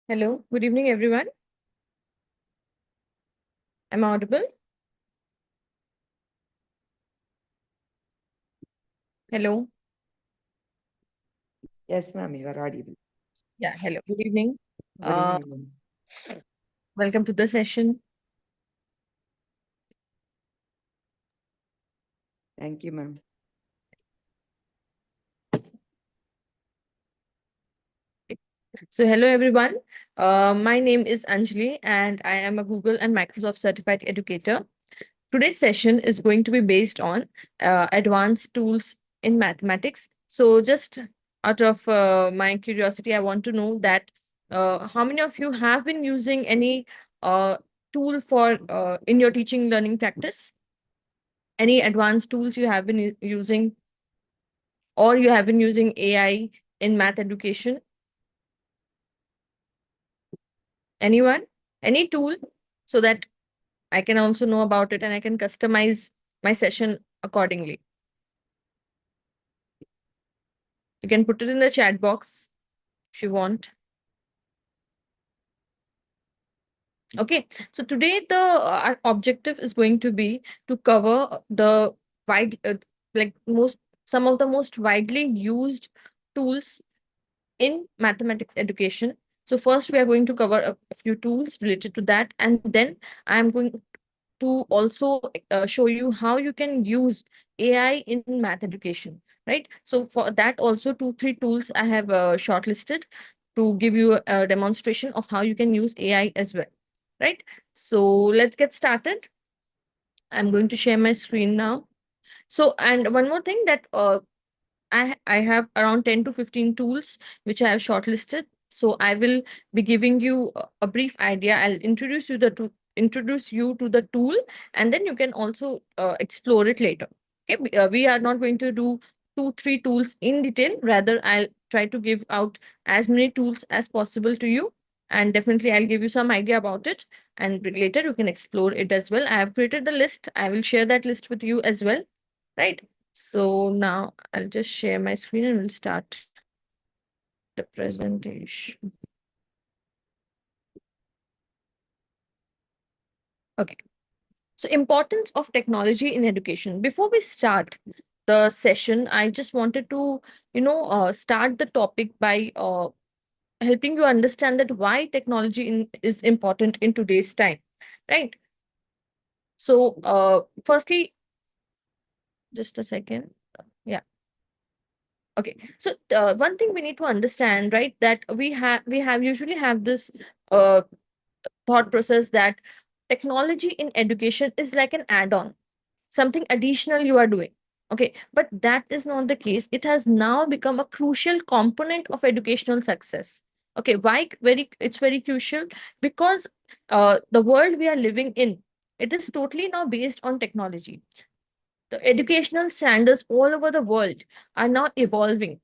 Hello, good evening, everyone. Am I audible? Hello. Yes, ma'am, you are audible. Yeah, hello. Good evening. Good Uh, evening, ma'am. Welcome to the session. Thank you, ma'am. So, hello, everyone. My name is Anjali, and I am a Google and Microsoft certified educator. Today's session is going to be based on advanced tools in mathematics. So, just out of my curiosity, I want to know that how many of you have been using any tool for in your teaching learning practice? Any advanced tools you have been using, or you have been using AI in math education? Anyone? Any tool, so that I can also know about it and I can customize my session accordingly. You can put it in the chat box if you want. Okay, so today the our objective is going to be to cover the wide, like most some of the most widely used tools in mathematics education. So first we are going to cover a few tools related to that, and then I am going to also show you how you can use AI in math education, right? So for that also two, three tools I have shortlisted to give you a demonstration of how you can use AI as well, right? So let's get started. I'm going to share my screen now. So, and one more thing that I have around 10 to 15 tools which I have shortlisted. So I will be giving you a brief idea. I'll introduce you to the tool, and then you can also explore it later. Okay, we are not going to do two, three tools in detail. Rather, I'll try to give out as many tools as possible to you, and definitely I'll give you some idea about it. And later you can explore it as well. I have created the list. I will share that list with you as well, right? So now I'll just share my screen and we'll start the presentation. Okay. So importance of technology in education. Before we start the session, I just wanted to, start the topic by helping you understand that why technology is important in today's time, right? So, firstly, just a second. Yeah. Okay. So, one thing we need to understand, right, that we have usually have this uh thought process that technology in education is like an add-on, something additional you are doing. Okay, but that is not the case. It has now become a crucial component of educational success. Okay, why very it's very crucial? Because the world we are living in, it is totally now based on technology. The educational standards all over the world are now evolving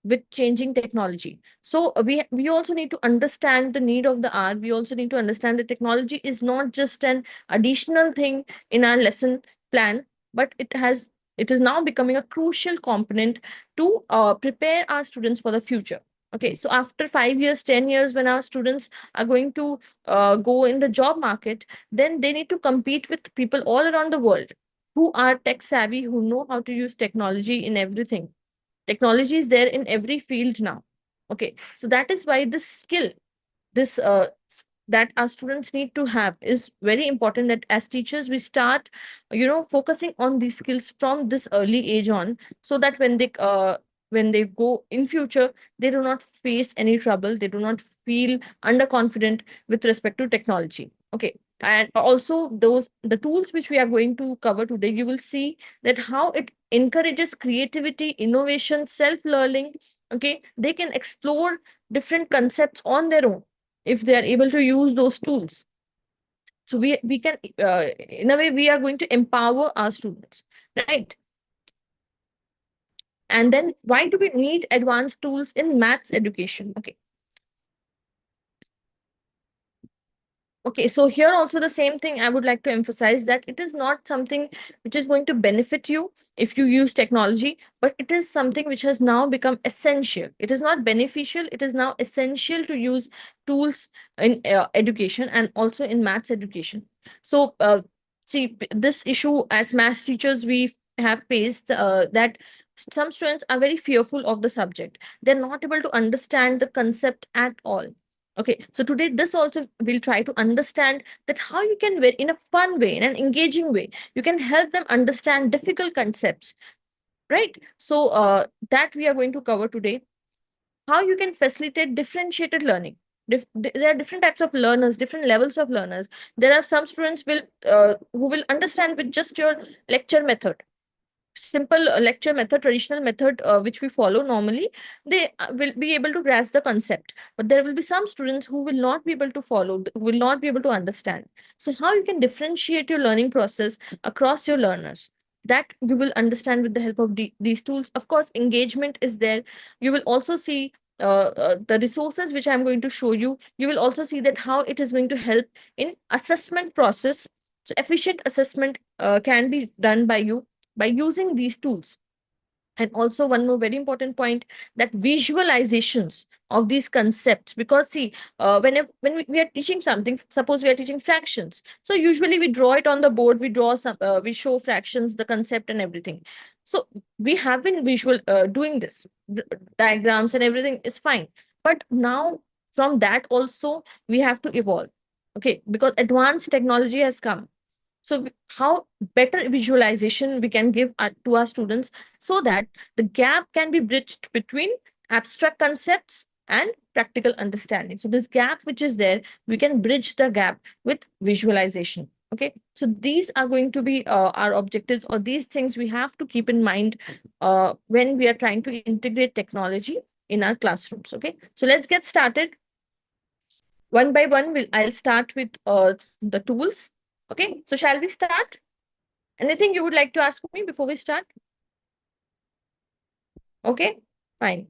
with changing technology. So we also need to understand the need of the hour. We also need to understand that technology is not just an additional thing in our lesson plan, but it is now becoming a crucial component to prepare our students for the future. Okay, so after 5 years, 10 years, when our students are going to go in the job market, then they need to compete with people all around the world who are tech savvy, who know how to use technology in everything. Technology is there in every field now. Okay, so that is why this skill, that our students need to have, is very important, that as teachers we start focusing on these skills from this early age on, so that when they go in future, they do not face any trouble, they do not feel underconfident with respect to technology. Okay, and also those the tools which we are going to cover today, you will see that how it encourages creativity, innovation, self learning. Okay, they can explore different concepts on their own if they are able to use those tools. So we can in a way we are going to empower our students, right? And then why do we need advanced tools in maths education? Okay, Okay, so here also the same thing I would like to emphasize, that it is not something which is going to benefit you if you use technology, but it is something which has now become essential. It is not beneficial, it is now essential to use tools in education and also in maths education. So, this issue as maths teachers we have faced, that some students are very fearful of the subject. They're not able to understand the concept at all. Okay, so today this also will try to understand that how you can, in a fun way, in an engaging way, you can help them understand difficult concepts, right? So that we are going to cover today, how you can facilitate differentiated learning. There are different types of learners, different levels of learners. There are some students will who will understand with just your lecture method, simple lecture method, traditional method which we follow normally. They will be able to grasp the concept, but there will be some students who will not be able to follow, who will not be able to understand. So how you can differentiate your learning process across your learners, that you will understand with the help of these tools. Of course, engagement is there. You will also see the resources which I'm going to show you. You will also see that how it is going to help in assessment process. So efficient assessment can be done by you by using these tools. And also one more very important point, that visualizations of these concepts, because see, when we are teaching something, suppose we are teaching fractions, so usually we draw it on the board, we draw some we show fractions, the concept and everything. So we have been visual doing this, diagrams and everything is fine, but now from that also we have to evolve. Okay, because advanced technology has come. So how better visualization we can give to our students, so that the gap can be bridged between abstract concepts and practical understanding. So this gap which is there, we can bridge the gap with visualization. Okay, so these are going to be our objectives, or these things we have to keep in mind when we are trying to integrate technology in our classrooms. Okay, so let's get started. One by one, I'll start with the tools. Okay, so shall we start? Anything you would like to ask me before we start? Okay, fine.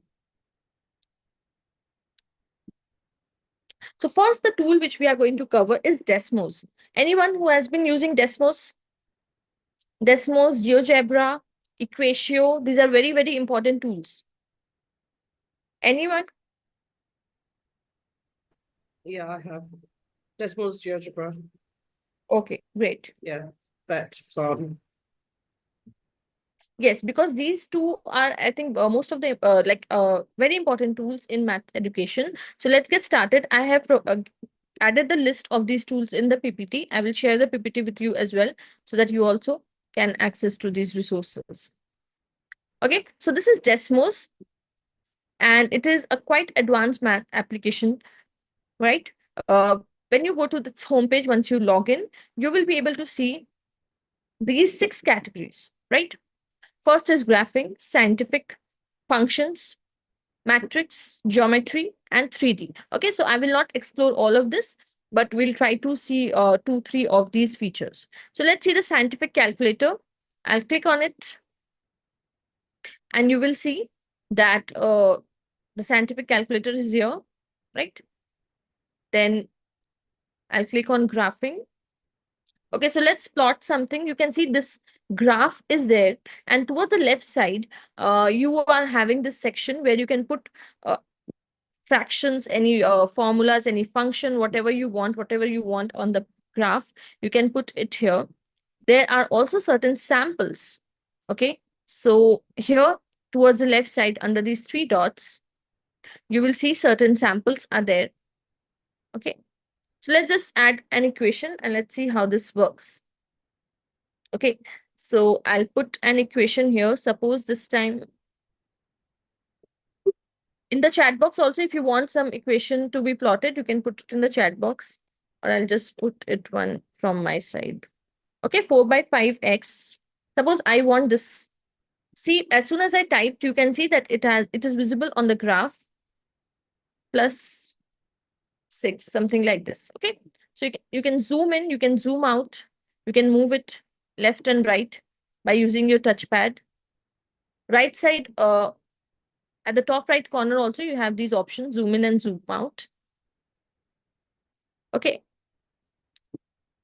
So first, the tool which we are going to cover is Desmos. Anyone who has been using Desmos? Desmos, GeoGebra, Equatio, these are very, very important tools. Anyone? Yeah, I have. Desmos GeoGebra. Okay, great. Yeah, vet farm. Yes, because these two are, I think, most of the very important tools in math education. So let's get started. I have added the list of these tools in the PPT. I will share the PPT with you as well, so that you also can access to these resources. Okay, so this is Desmos, and it is a quite advanced math application, right? When you go to this homepage, once you log in, you will be able to see these 6 categories, right? First is graphing, scientific, functions, matrix, geometry, and 3D. Okay, so I will not explore all of this, but we'll try to see 2, 3 of these features. So let's see the scientific calculator. I'll click on it, and you will see that the scientific calculator is here, right? Then I'll click on graphing. Okay, so let's plot something. You can see this graph is there, and toward the left side, you are having this section where you can put uh, fractions, any formulas, any function, whatever you want on the graph, you can put it here. There are also certain samples. Okay, so here towards the left side, under these 3 dots, you will see certain samples are there. Okay, so let's just add an equation and let's see how this works. Okay, so I'll put an equation here. Suppose this time, in the chat box also, if you want some equation to be plotted, you can put it in the chat box, or I'll just put it one from my side. Okay, 4 by 5x. Suppose I want this. See, as soon as I typed, you can see that it is visible on the graph, plus 6, something like this. Okay, so you can zoom in, you can zoom out, you can move it left and right by using your touchpad. Right side, at the top right corner also, you have these options, zoom in and zoom out. Okay,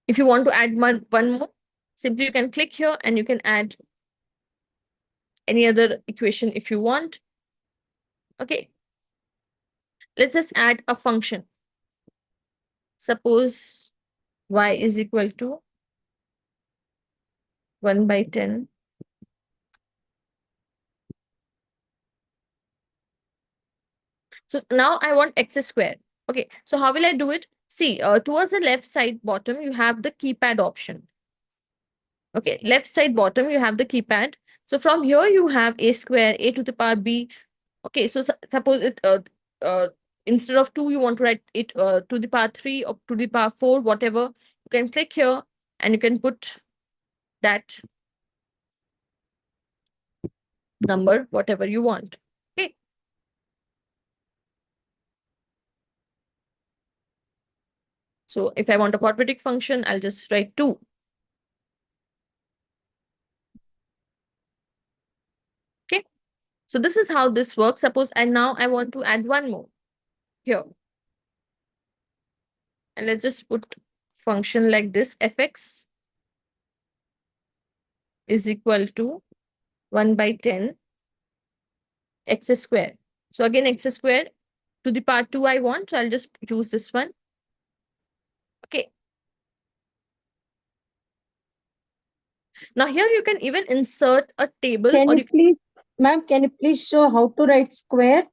If you want to add one more, simply you can click here and you can add any other equation if you want. Okay. Let's just add a function. Suppose y is equal to 1/10. So now I want x squared. Okay, so how will I do it? See, towards the left side bottom, you have the keypad option. Okay, left side bottom, you have the keypad. So from here, you have a square, a to the power b. Okay, so suppose it instead of 2, you want to write it to the power 3 or to the power 4, whatever. You can click here and you can put that number, whatever you want. Okay. So if I want a quadratic function, I'll just write 2. Okay. So this is how this works. Suppose, and now I want to add one more here. And let's just put function like this, fx is equal to 1/10 x squared. So again, x squared to the power 2 I want. So I'll just use this one. Okay. Now here you can even insert a table Can or you please, ma'am, can you please show how to write square?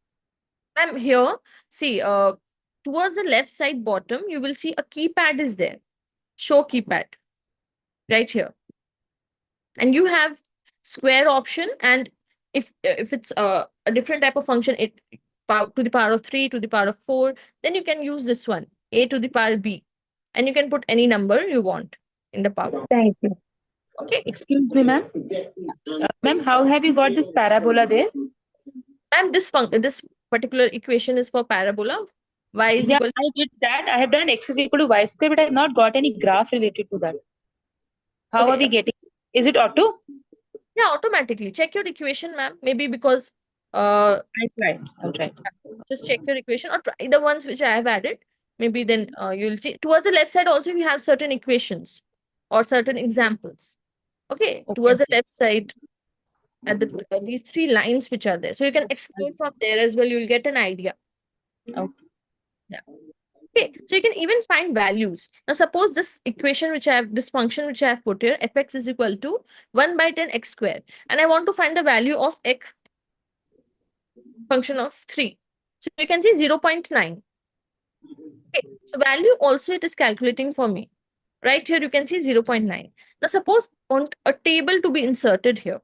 ma'am, here, see, towards the left side bottom, you will see a keypad is there. Show keypad right here. And you have square option. And if it's a different type of function, it to the power of 3, to the power of 4, then you can use this one, a to the power b. And you can put any number you want in the power. Thank you. Okay. Excuse me, ma'am. Ma'am, how have you got this parabola there? And this particular equation is for parabola. Y is Yeah, equal I did that. I have done x is equal to y square, but I have not got any graph related to that. How are Okay. we getting? Is it auto? Yeah, automatically. Check your equation, ma'am. Maybe because I'll try. I'll try. just check your equation or try the ones which I have added. Maybe then you'll see towards the left side also we have certain equations or certain examples. Okay, towards the left side at the these 3 lines which are there. So you can explore from there as well. You'll get an idea. Okay. Yeah. Okay, so you can even find values. Now suppose this equation which I have, this function which I have put here, fx is equal to 1/10 x squared. And I want to find the value of x function of 3. So you can see 0.9. Okay, so value also it is calculating for me. Right here you can see 0.9. Now suppose want a table to be inserted here.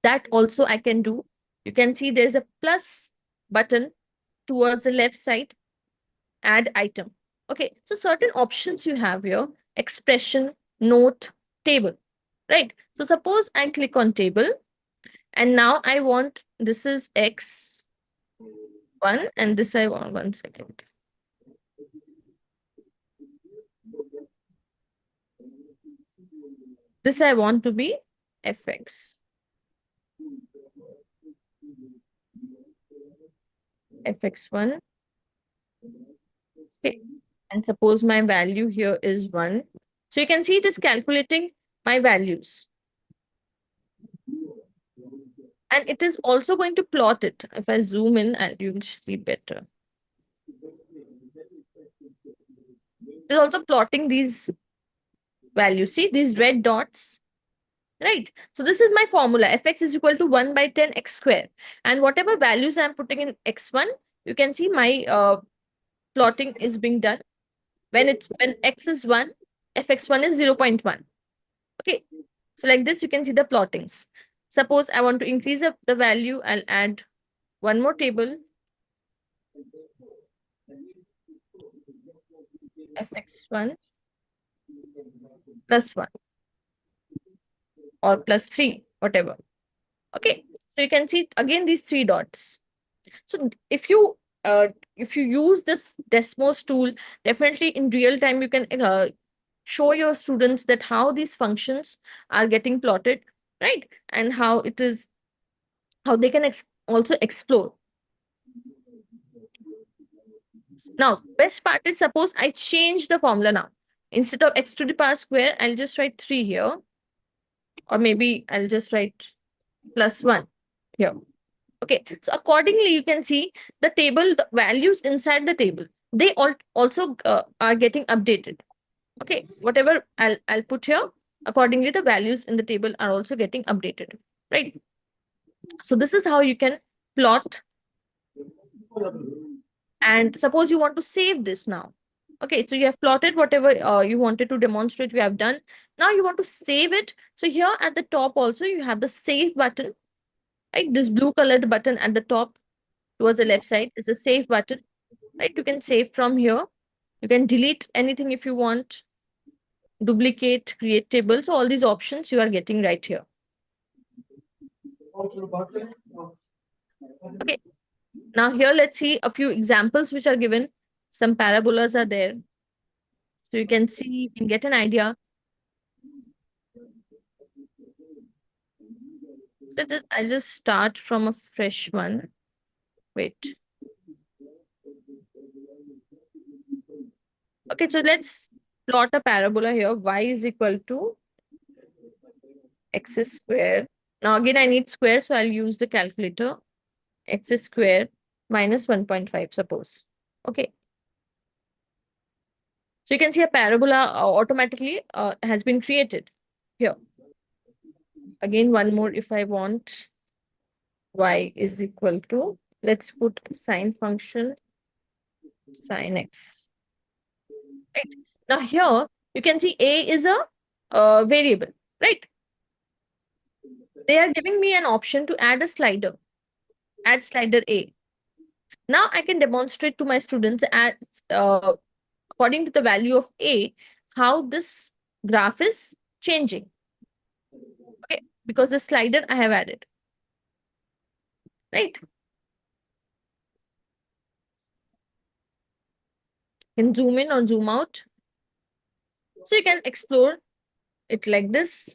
That also I can do. You can see there's a plus button towards the left side, add item. Okay, so certain options you have here, expression, note, table, right? So suppose I click on table and now I want, this is x1 and this I want, 1 second. This I want to be fx. fx1. Okay. And suppose my value here is 1. So you can see it is calculating my values. And it is also going to plot it. If I zoom in, you will see better. It is also plotting these values. See these red dots, right? So this is my formula. Fx is equal to 1/10 x squared. And whatever values I'm putting in x1, you can see my plotting is being done. When x is 1, fx1 is 0.1. Okay. So like this, you can see the plottings. Suppose I want to increase the value, I'll add one more table. fx1 plus 1 or plus 3, whatever. Okay. So you can see again these 3 dots. So if you use this Desmos tool, definitely in real time, you can show your students that how these functions are getting plotted, right? And how it is, how they can also explore. Now, best part is suppose I change the formula now. Instead of x to the power square, I'll just write 3 here. Or maybe I'll just write +1 here. Okay, so accordingly, you can see the table, the values inside the table, they all also are getting updated. Okay, whatever I'll put here, accordingly, the values in the table are also getting updated, right? So this is how you can plot. And suppose you want to save this now. Okay, so you have plotted whatever you wanted to demonstrate, you have done. Now you want to save it. So here at the top also, you have the save button. Right, this blue colored button at the top towards the left side is the save button. Right, you can save from here. You can delete anything if you want, duplicate, create tables. So all these options you are getting right here. Okay, now here let's see a few examples which are given. Some parabolas are there. So you can see, you can get an idea. I'll just start from a fresh one. Wait. Okay, so let's plot a parabola here. Y is equal to x square. Now again, I need square, so I'll use the calculator. X square minus 1.5, suppose. Okay. So you can see a parabola automatically has been created here. Again, one more if I want. Y is equal to, let's put sine function, sine x. Right. Now here, you can see a is a variable, right? They are giving me an option to add a slider. Add slider A. Now I can demonstrate to my students according to the value of A, how this graph is changing. Okay, because the slider I have added. Right? You can zoom in or zoom out. So you can explore it like this.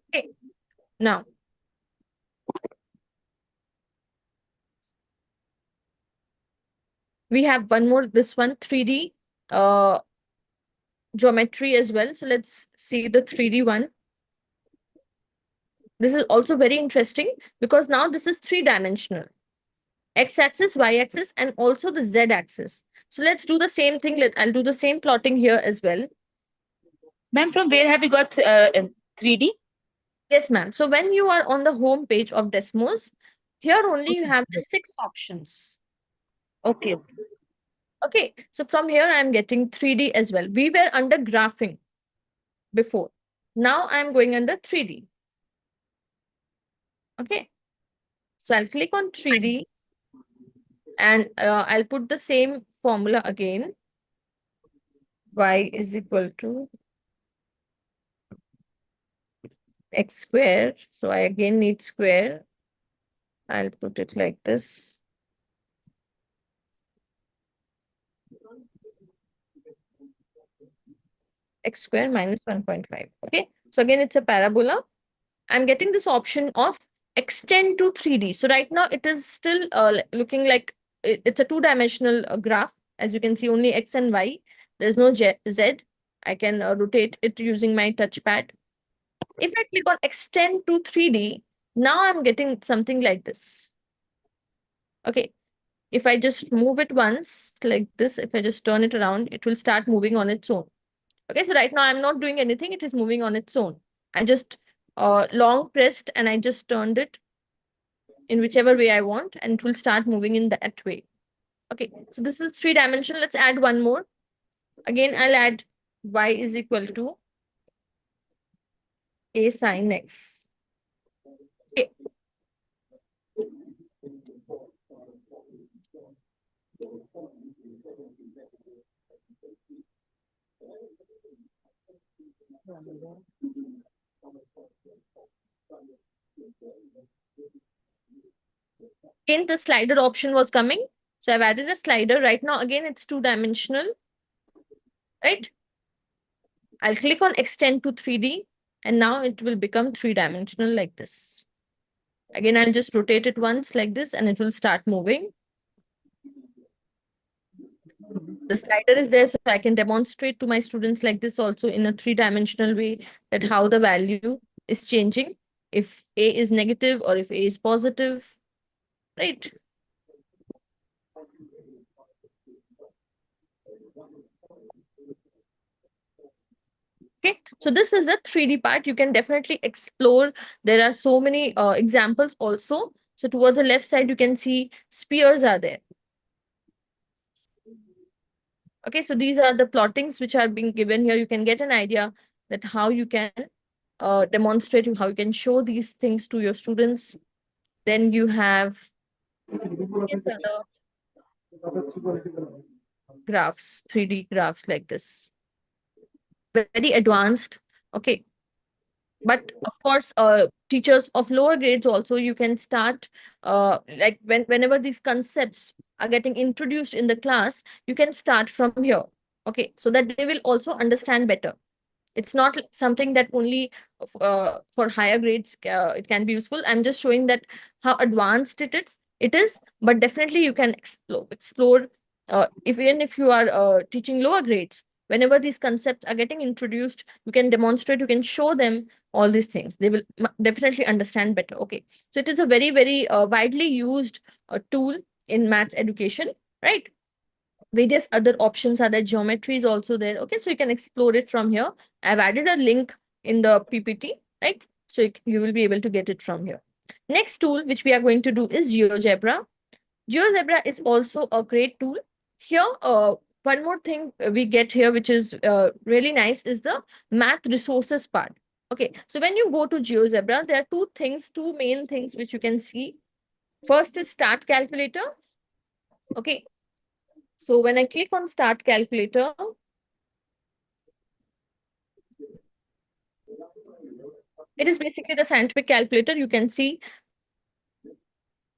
Okay. Now, we have one more, this one, 3D geometry as well. So let's see the 3D one. This is also very interesting because now this is 3-dimensional. X-axis, Y-axis, and also the Z-axis. So let's do the same thing. I'll do the same plotting here as well. Ma'am, from where have you got 3D? Yes, ma'am. So when you are on the home page of Desmos, here only you have the 6 options. Okay. Okay, so from here I'm getting 3D as well. We were under graphing before. Now I'm going under 3D. Okay, so I'll click on 3D and I'll put the same formula again. Y is equal to x square. So I again need square. I'll put it like this. X square minus 1.5. Okay, so again it's a parabola. I'm getting this option of extend to 3D. So right now it is still looking like it's a 2-dimensional graph. As you can see, only X and Y. There's no Z. I can rotate it using my touchpad. If I click on extend to 3D, now I'm getting something like this. Okay. If I just move it once like this, if I just turn it around, it will start moving on its own. Okay, so right now I'm not doing anything. It is moving on its own. I just long pressed and I just turned it in whichever way I want and it will start moving in that way. Okay, so this is 3-dimensional. Let's add one more. Again, I'll add y is equal to a sine x. Okay. Again, the slider option was coming. So I've added a slider. Right now, again, it's 2-dimensional. Right? I'll click on extend to 3D and now it will become 3-dimensional like this. Again, I'll just rotate it once like this and it will start moving. The slider is there, so I can demonstrate to my students like this also in a three-dimensional way that how the value is changing, if A is negative or if A is positive, right? Okay, so this is a 3D part. You can definitely explore. There are so many examples also. So towards the left side, you can see spheres are there. Okay, so these are the plottings which are being given here. You can get an idea that how you can demonstrate, how you can show these things to your students. Then you have various other graphs, 3D graphs like this. Very advanced. Okay. But of course, teachers of lower grades also, you can start like whenever these concepts are getting introduced in the class, you can start from here. Okay, so that they will also understand better. It's not something that only for higher grades it can be useful. I'm just showing that how advanced it is, but definitely you can explore even if you are teaching lower grades, whenever these concepts are getting introduced, you can demonstrate, you can show them all these things. They will definitely understand better. Okay, so it is a very, very widely used tool in maths education, right? Various other options are there. Geometry is also there. Okay, so you can explore it from here. I've added a link in the PPT, right? So you will be able to get it from here. Next tool which we are going to do is GeoGebra. GeoGebra is also a great tool. Here, one more thing we get here, which is really nice, is the math resources part. Okay, so when you go to GeoGebra, there are two main things which you can see. First is Start Calculator. Okay, so when I click on Start Calculator, it is basically the scientific calculator. You can see,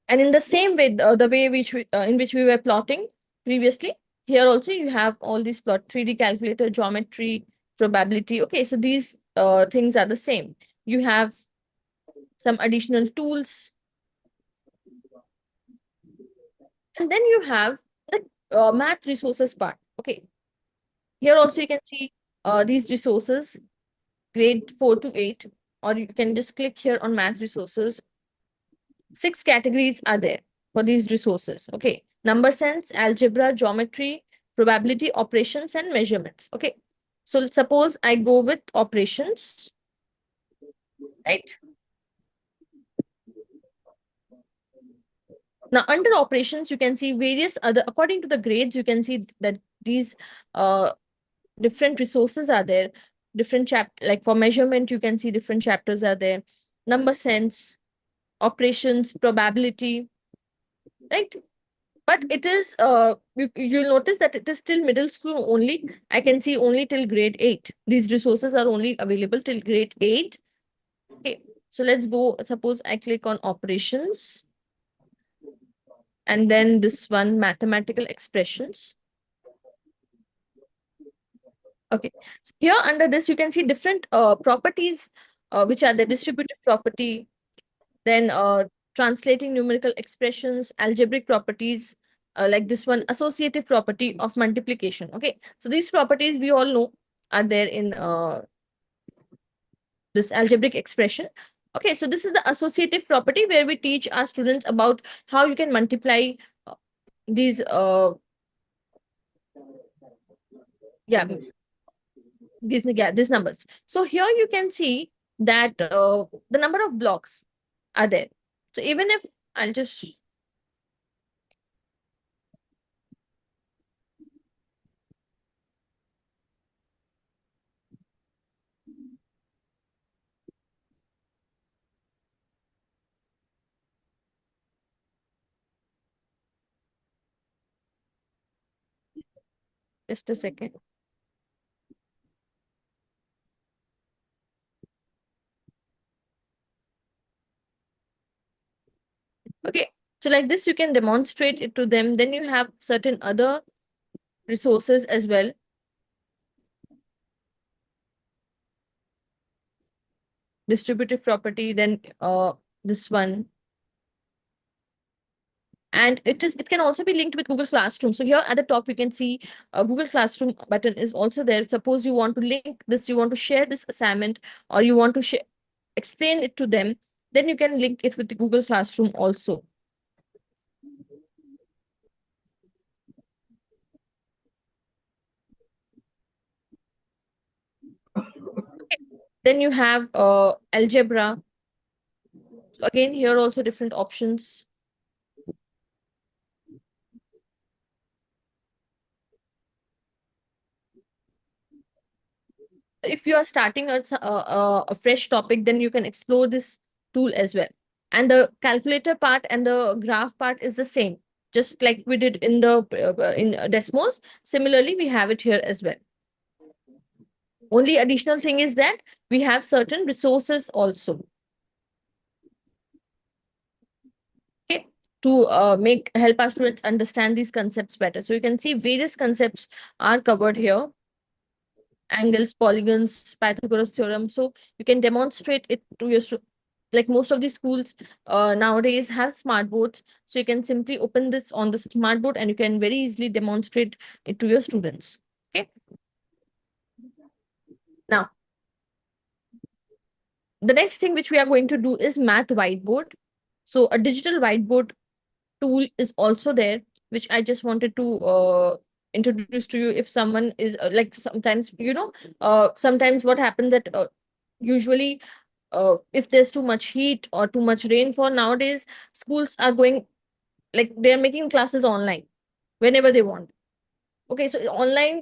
and in the same way, the way in which we were plotting previously, here also you have all these plot 3D calculator, geometry, probability. Okay, so these things are the same. You have some additional tools, and then you have the math resources part. Okay, here also you can see these resources, grade 4 to 8, or you can just click here on math resources. 6 categories are there for these resources. Okay, number sense, algebra, geometry, probability, operations, and measurements. Okay, so suppose I go with operations, right? Now under operations, you can see various other, according to the grades, you can see that these different resources are there. Different like for measurement, you can see different chapters are there. Number sense, operations, probability, right? But it is, you'll notice that it is still middle school only. I can see only till grade 8. These resources are only available till grade 8. Okay, so let's go. Suppose I click on operations. And then this one, mathematical expressions. Okay, so here under this, you can see different properties, which are the distributive property, then translating numerical expressions, algebraic properties, like this one, associative property of multiplication. Okay, so these properties we all know are there in this algebraic expression. Okay, so this is the associative property where we teach our students about how you can multiply these yeah these numbers. So here you can see that the number of blocks are there. So even if I'll just just a second. Okay, so like this, you can demonstrate it to them. Then you have certain other resources as well. Distributive property, then this one. And it can also be linked with Google Classroom. So here at the top, you can see a Google Classroom button is also there. Suppose you want to link this, you want to share this assignment, or you want to explain it to them, then you can link it with the Google Classroom also. Then you have algebra. So again, here also different options. If you are starting a fresh topic, then you can explore this tool as well. And the calculator part and the graph part is the same, just like we did in the in Desmos. Similarly, we have it here as well. Only additional thing is that we have certain resources also. Okay, to help our students understand these concepts better. So you can see various concepts are covered here. Angles, polygons, Pythagoras theorem. So you can demonstrate it to your students. Like most of the schools nowadays have smart boards. So you can simply open this on the smart board and you can very easily demonstrate it to your students. Okay. Now, the next thing which we are going to do is math whiteboard. So a digital whiteboard tool is also there, which I just wanted to introduce to you. If someone is like sometimes, sometimes what happens that usually if there's too much heat or too much rainfall nowadays, schools are going like they're making classes online whenever they want. Okay, so online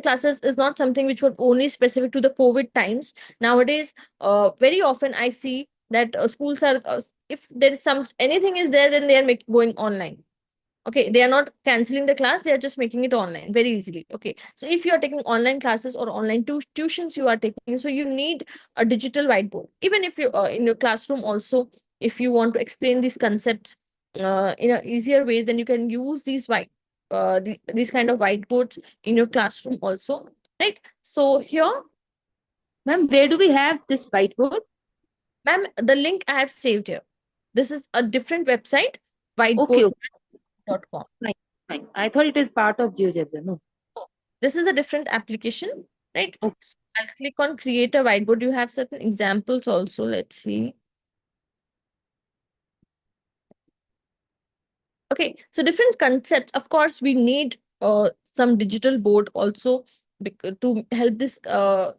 classes is not something which was only specific to the COVID times. Nowadays, very often I see that schools are if there is anything is there, then they are going online. Okay, they are not canceling the class, they are just making it online very easily. Okay, so if you are taking online classes or online tuitions you are taking, so you need a digital whiteboard. Even if you in your classroom also, if you want to explain these concepts in an easier way, then you can use these kind of whiteboards in your classroom also, right? So here, Ma'am, where do we have this whiteboard? ma'am, the link I have saved here. This is a different website, Okay, whiteboard.com. fine. I thought it is part of GeoGebra. No. This is a different application, right? Okay. So I'll click on create a whiteboard. You have certain examples also. Let's see. Okay, so different concepts. Of course, we need some digital board also to help this, to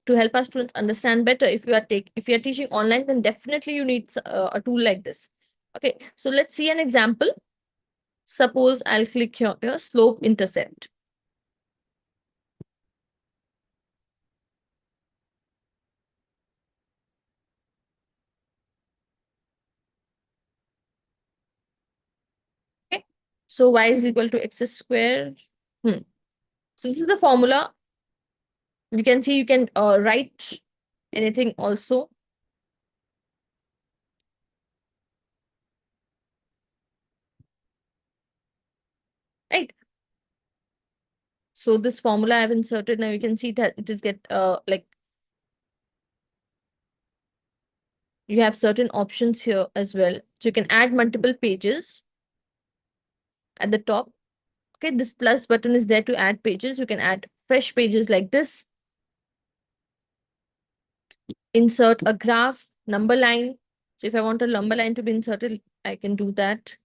help our students understand better. If you are teaching online, then definitely you need a tool like this. Okay, so let's see an example. Suppose I'll click here slope intercept. Okay, so y is equal to x square. So this is the formula. You can see you can write anything also. Right. So this formula I have inserted. Now you can see that it is like you have certain options here as well. So you can add multiple pages at the top. Okay, this plus button is there to add pages. You can add fresh pages like this. Insert a graph, number line. So if I want a number line to be inserted, I can do that.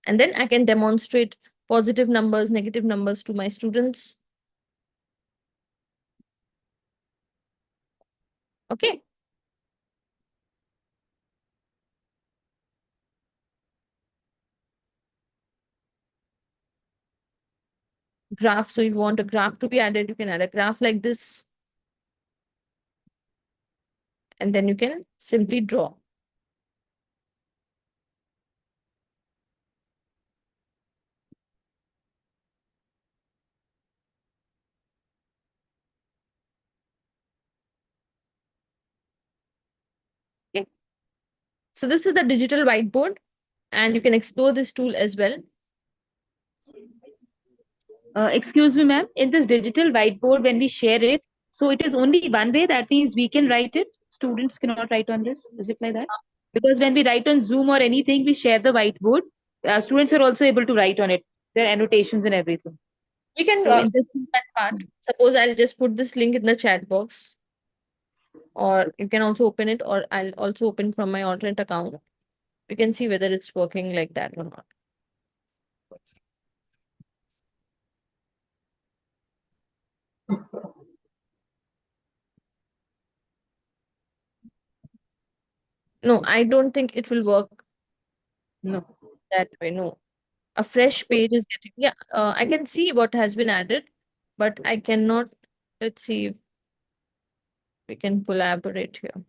And then I can demonstrate positive numbers, negative numbers to my students. Okay. Graph. So you want a graph to be added, you can add a graph like this. And then you can simply draw. Okay. So this is the digital whiteboard, and you can explore this tool as well. Excuse me, ma'am. In this digital whiteboard, when we share it, so it is only one way. That means we can write it. Students cannot write on this. Is it like that? Because when we write on Zoom or anything, we share the whiteboard. Students are also able to write on it, their annotations and everything. We can So in this, that part. Suppose I'll just put this link in the chat box, or you can also open it, or I'll also open from my alternate account. We can see whether it's working like that or not. No, I don't think it will work no. that way. No, a fresh page is getting. Yeah, I can see what has been added, but I cannot. Let's see if we can collaborate here.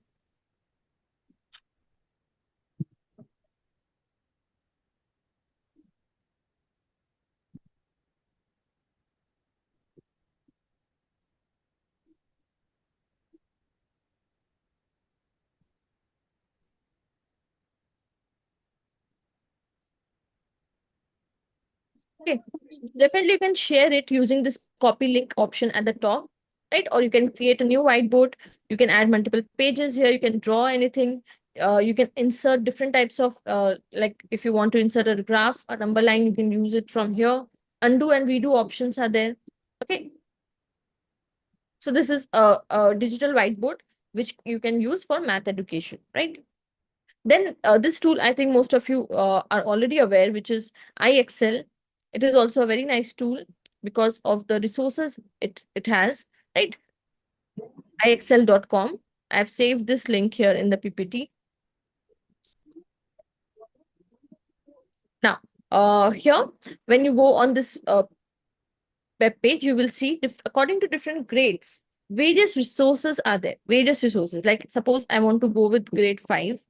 Okay, so definitely you can share it using this copy link option at the top, right? Or you can create a new whiteboard. You can add multiple pages here. You can draw anything. You can insert different types of, like if you want to insert a graph, a number line, you can use it from here. Undo and redo options are there. Okay. So this is a digital whiteboard, which you can use for math education, right? Then this tool, I think most of you are already aware, which is iExcel. It is also a very nice tool because of the resources it has, right? iExcel.com. I've saved this link here in the PPT. Now, here, when you go on this web page, you will see according to different grades, various resources are there. Various resources. Like suppose I want to go with grade 5.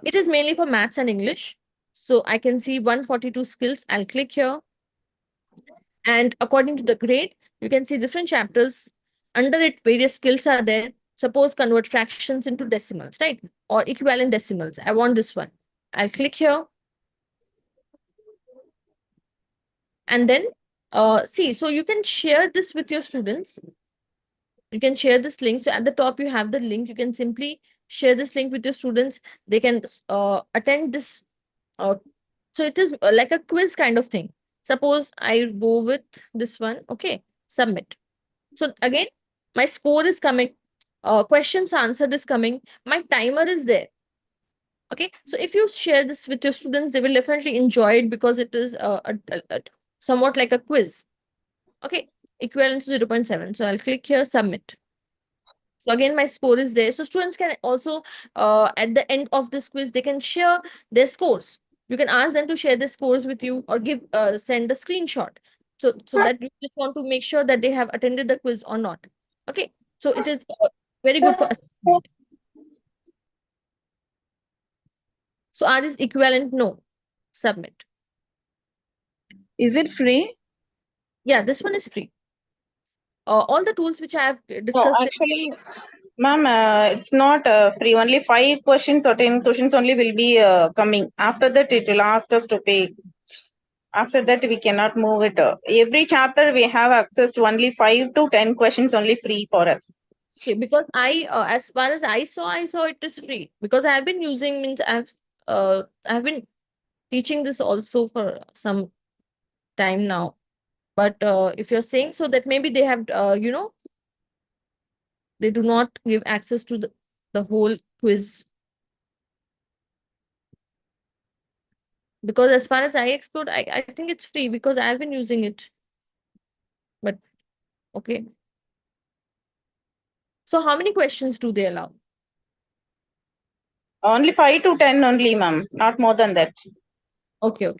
It is mainly for maths and English. So I can see 142 skills. I'll click here. And according to the grade, you can see different chapters. Under it, various skills are there. Suppose convert fractions into decimals, right? Or equivalent decimals. I want this one. I'll click here. And then see, so you can share this with your students. You can share this link. So at the top, you have the link. You can simply share this link with your students. They can attend this. So it is like a quiz kind of thing. Suppose I go with this one. Okay, submit. So again, my score is coming. Questions answered is coming. My timer is there. Okay, so if you share this with your students, they will definitely enjoy it because it is somewhat like a quiz. Okay, equivalent to 0.7. So I'll click here, submit. So again, my score is there. So students can also, at the end of this quiz, they can share their scores. You can ask them to share their scores with you or send a screenshot. So that you just want to make sure that they have attended the quiz or not. Okay, so it is very good for assessment. So R is equivalent, no. Submit. Is it free? Yeah, this one is free. All the tools which I have No, discussed. actually, ma'am, it's not free. Only 5 questions or 10 questions only will be coming. After that, it will ask us to pay. After that, we cannot move it. Every chapter we have access to only 5 to 10 questions only free for us. Okay, because as far as I saw it is free because I have been using means I've been teaching this also for some time now. But if you're saying so that maybe they have they do not give access to the whole quiz. Because as far as I explored, I think it's free because I've been using it. But okay. So how many questions do they allow? Only 5 to 10 only, ma'am. Not more than that. Okay.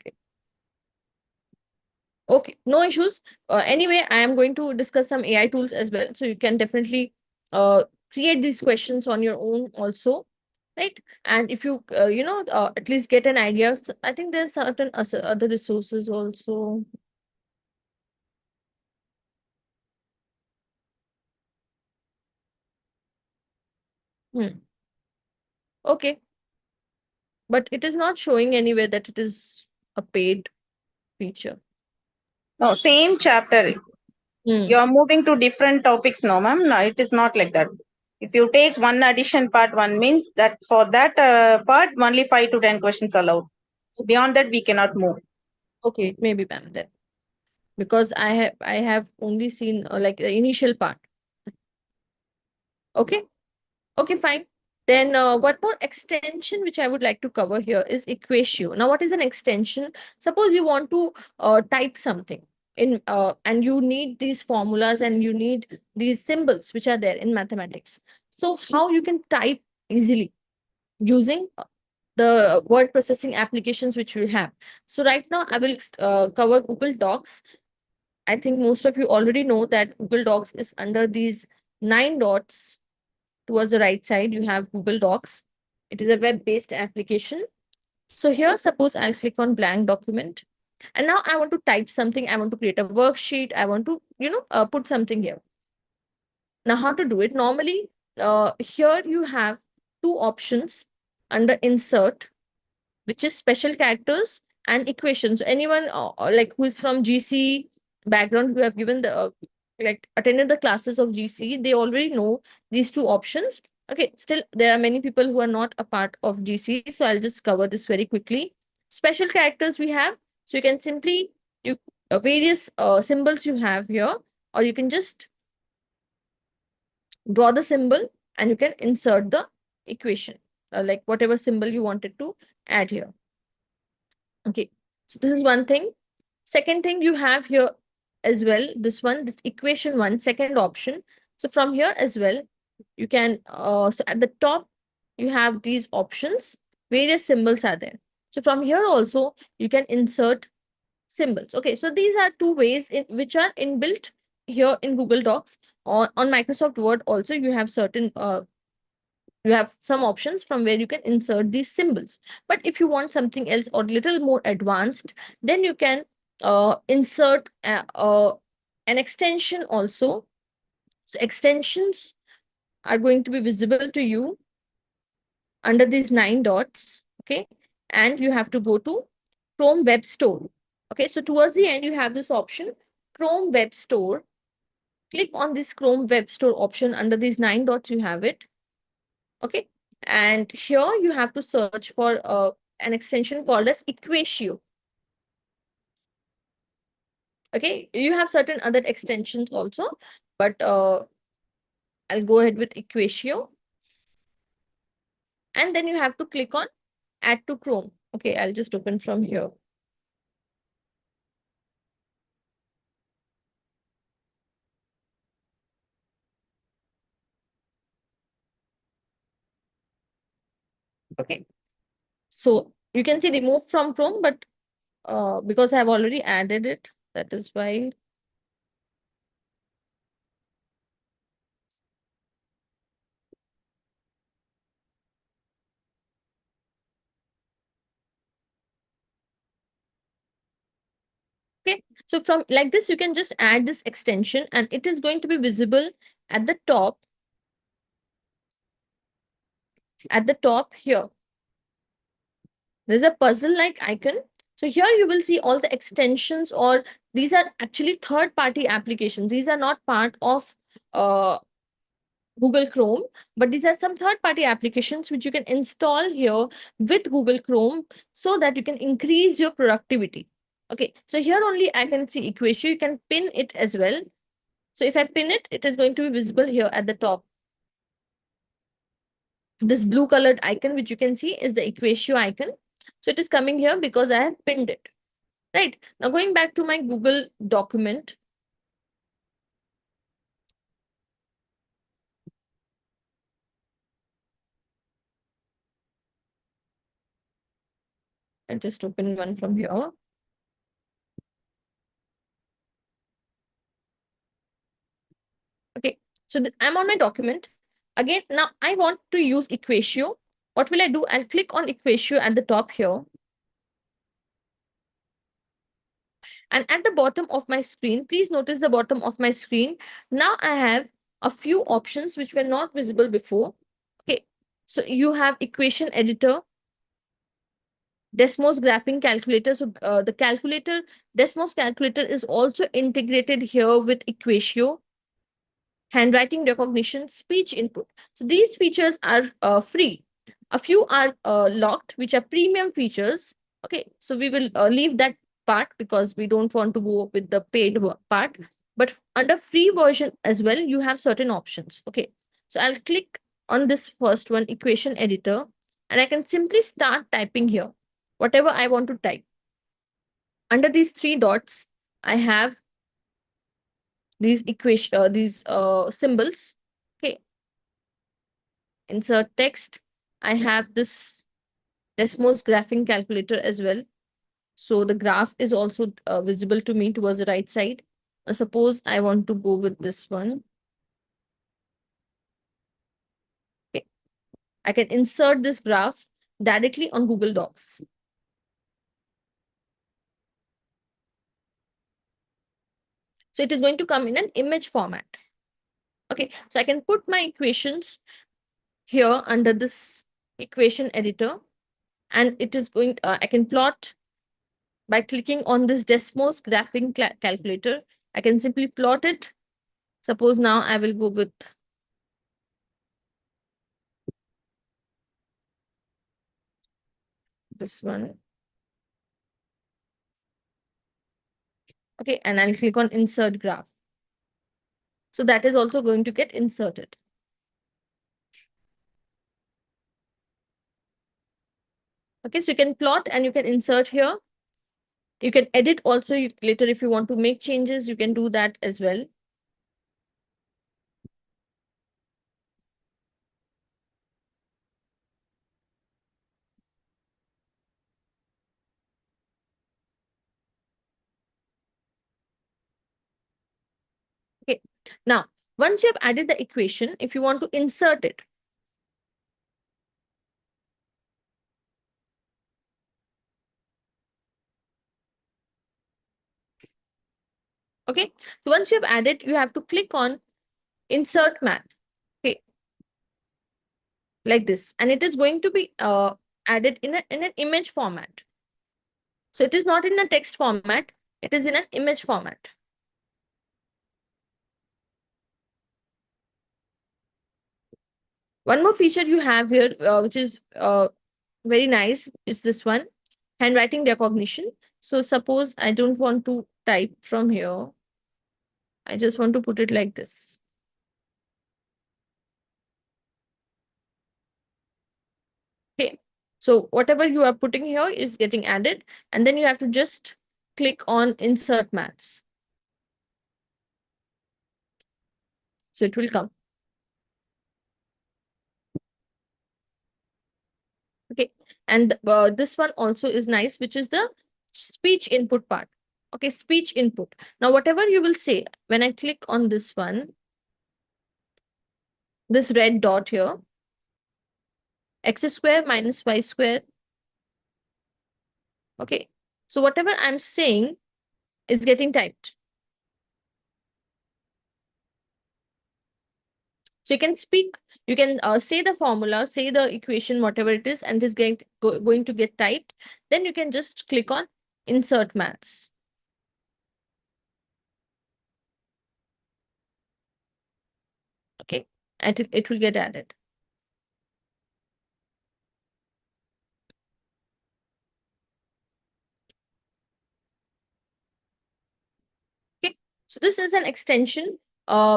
Okay, no issues. Anyway, I am going to discuss some AI tools as well. So you can definitely create these questions on your own also, right? And if you, at least get an idea. So I think there's certain other resources also. Okay. But it is not showing anywhere that it is a paid feature. No, same chapter. Hmm. You are moving to different topics, no, ma'am. No, it is not like that. If you take one addition part one means that for that part only 5 to 10 questions allowed. Beyond that we cannot move. Okay, maybe ma'am then. Because I have only seen like the initial part. Okay. Okay, fine. Then one more extension which I would like to cover here is equatio. Now, what is an extension? Suppose you want to type something in and you need these formulas and you need these symbols which are there in mathematics. So how you can type easily using the word processing applications which we have. So right now I will cover Google Docs. I think most of you already know that Google Docs is under these 9 dots. Towards the right side, you have Google Docs. It is a web-based application. So here, suppose I'll click on blank document. And now I want to type something. I want to create a worksheet. I want to, put something here. Now, how to do it? Normally, here you have two options under insert, which is special characters and equations. So anyone like who is from GC background, who have given the like attended the classes of GC, they already know these two options. Okay, still there are many people who are not a part of GC, so I'll just cover this very quickly. Special characters we have, so you can simply various symbols you have here, or you can just draw the symbol and you can insert the equation, like whatever symbol you wanted to add here. Okay, so this is one thing. Second thing you have here as well, this equation one, second option. So from here as well, you can, so at the top, you have these options, various symbols are there. So from here also, you can insert symbols. Okay, so these are two ways in which are inbuilt here in Google Docs. On Microsoft Word also, you have certain you have some options from where you can insert these symbols. But if you want something else or little more advanced, then you can insert an extension also. So extensions are going to be visible to you under these 9 dots. Okay, and you have to go to Chrome Web Store. Okay, so towards the end, you have this option, Chrome Web Store. Click on this Chrome Web Store option. Under these 9 dots, you have it. Okay, and here you have to search for an extension called as Equatio. Okay, you have certain other extensions also, but I'll go ahead with Equatio. And then you have to click on Add to Chrome. Okay, I'll just open from here. Okay, so you can see remove from Chrome, but because I've already added it, that is why. Okay, so from like this, you can just add this extension and it is going to be visible at the top. At the top here, there's a puzzle-like icon. So here you will see all the extensions, or these are actually third-party applications. These are not part of Google Chrome, but these are some third-party applications which you can install here with Google Chrome so that you can increase your productivity. Okay, so here only I can see Equatio. You can pin it as well. So if I pin it, it is going to be visible here at the top. This blue colored icon which you can see is the Equatio icon. So it is coming here because I have pinned it. Right, now going back to my Google document. I'll just open one from here. Okay, so I'm on my document. Again, now I want to use Equatio. What will I do? I'll click on Equatio at the top here. And at the bottom of my screen, please notice the bottom of my screen. Now I have a few options which were not visible before. Okay, so you have equation editor, Desmos graphing calculator. So the calculator, Desmos calculator is also integrated here with Equatio. handwriting recognition, speech input. So these features are free. A few are locked, which are premium features. Okay, so we will leave that part because we don't want to go with the paid part. But under free version as well, you have certain options. Okay, so I'll click on this first one, equation editor, and I can simply start typing here, whatever I want to type. Under these three dots, I have these symbols. Okay, insert text. I have this Desmos graphing calculator as well. So the graph is also visible to me towards the right side. Suppose I want to go with this one. Okay, I can insert this graph directly on Google Docs. So it is going to come in an image format. Okay, so I can put my equations here under this equation editor, and it is going, I can plot by clicking on this Desmos graphing calculator. I can simply plot it. Suppose now I will go with this one. Okay, and I'll click on insert graph. So that is also going to get inserted. Okay, so you can plot and you can insert here. You can edit also later if you want to make changes, you can do that as well. Okay, now once you have added the equation, if you want to insert it, okay, so once you have added, you have to click on insert math. Okay, like this, and it is going to be added in an image format. So it is not in a text format, it is in an image format. One more feature you have here, which is very nice, is this one, handwriting recognition. So suppose I don't want to type from here. I just want to put it like this. Okay. So whatever you are putting here is getting added, and then you have to just click on insert maths. So it will come. Okay. And this one also is nice, which is the speech input part. Okay, speech input. Now, whatever you will say, when I click on this one, this red dot here, x square minus y square. Okay, so whatever I'm saying is getting typed. So you can speak, you can say the formula, say the equation, whatever it is, and it is going to get typed. Then you can just click on insert maths. Okay, and it will get added. Okay, so this is an extension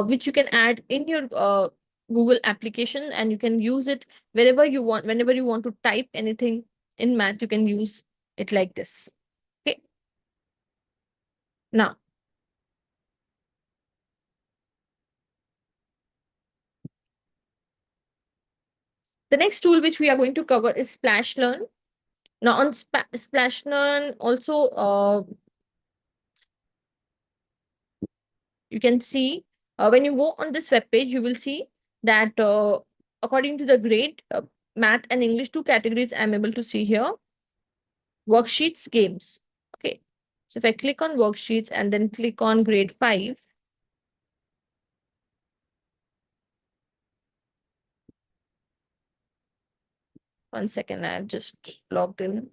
which you can add in your Google application, and you can use it wherever you want. Whenever you want to type anything in math, you can use it like this. Okay. Now, the next tool which we are going to cover is Splash Learn. Now on Splash Learn also, you can see when you go on this web page, you will see that according to the grade, math and English, two categories I'm able to see here. Worksheets, games. Okay. So if I click on worksheets and then click on grade 5, one second, I've just logged in.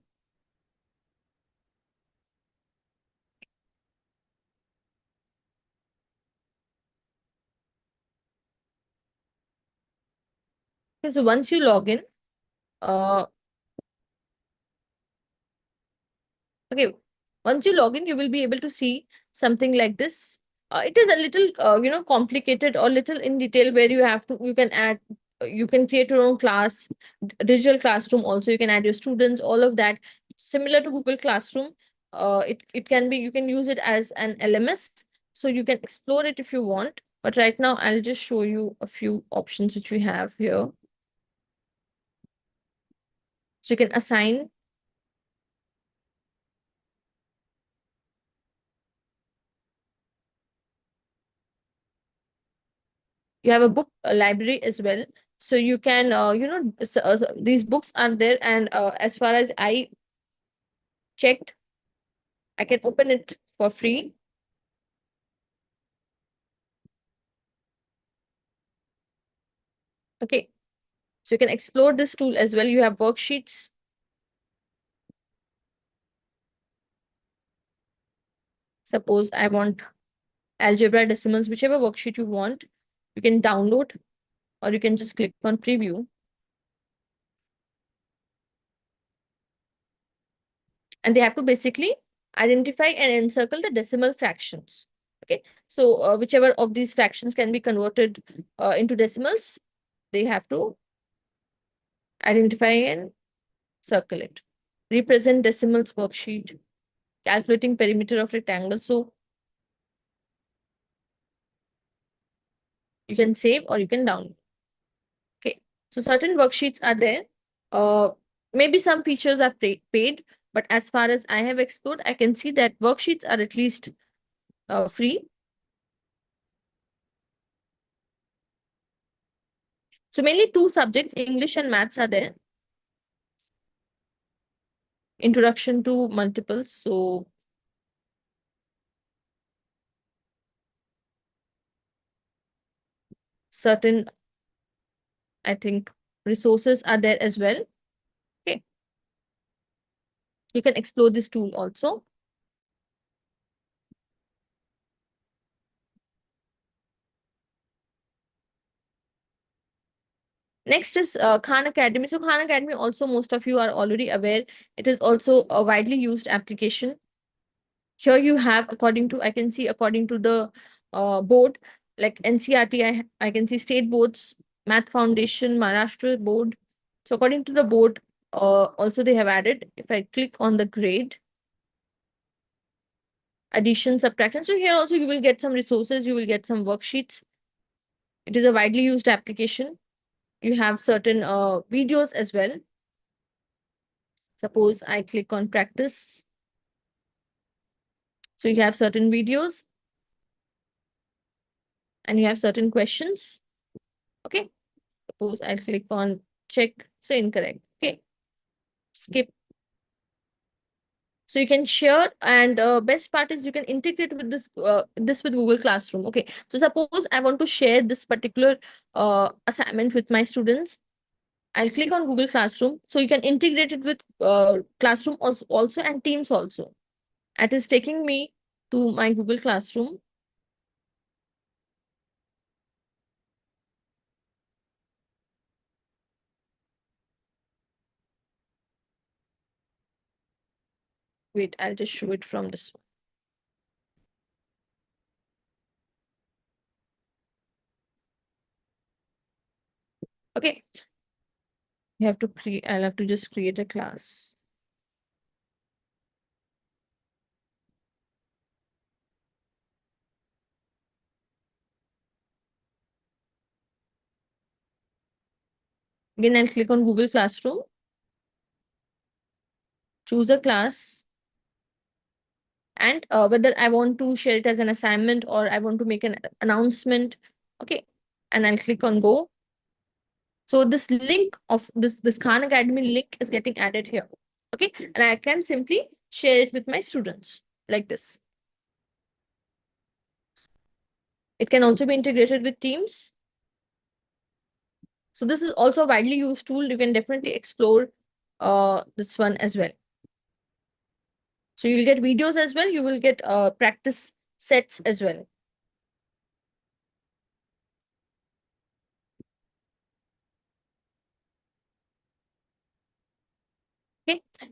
Okay, so once you log in, okay, once you log in, you will be able to see something like this. It is a little, complicated or little in detail where you can add, you can create your own class, digital classroom also, you can add your students, all of that. Similar to Google Classroom, it can be, you can use it as an LMS, so you can explore it if you want. But right now, I'll just show you a few options which we have here. So you can assign. You have a book library as well, so you can these books are there, and as far as I checked, I can open it for free. Okay, so you can explore this tool as well. You have worksheets. Suppose I want algebra, decimals, whichever worksheet you want, you can download, or you can just click on preview. And they have to basically identify and encircle the decimal fractions. Okay, so whichever of these fractions can be converted into decimals, they have to identify and circle it. Represent decimals worksheet, calculating perimeter of rectangle. So you can save or you can download. Okay, so certain worksheets are there. Maybe some features are paid, but as far as I have explored, I can see that worksheets are at least free. So mainly two subjects, English and maths, are there. Introduction to multiples. So certain, I think, resources are there as well. Okay, you can explore this tool also. Next is Khan Academy. So Khan Academy also, most of you are already aware, it is also a widely used application. Here you have, according to, I can see according to the board, like NCERT, I can see state boards, Math Foundation, Maharashtra board. So according to the board, also they have added, if I click on the grade, addition, subtraction. So here also you will get some resources, you will get some worksheets. It is a widely used application. You have certain videos as well. Suppose I click on practice. So you have certain videos and you have certain questions. Okay. Suppose I click on check. So incorrect. Okay. Skip. So you can share, and best part is you can integrate with this with Google Classroom. Okay. So suppose I want to share this particular assignment with my students. I'll click on Google Classroom. So you can integrate it with Classroom also and Teams also. It is taking me to my Google Classroom. Wait, I'll just show it from this one. Okay. You have to create, I'll have to just create a class. Again, I'll click on Google Classroom. Choose a class. And whether I want to share it as an assignment or I want to make an announcement. Okay. And I'll click on go. So this link of this Khan Academy link is getting added here. Okay. And I can simply share it with my students like this. It can also be integrated with Teams. So this is also a widely used tool. You can definitely explore this one as well. So you'll get videos as well. You will get practice sets as well.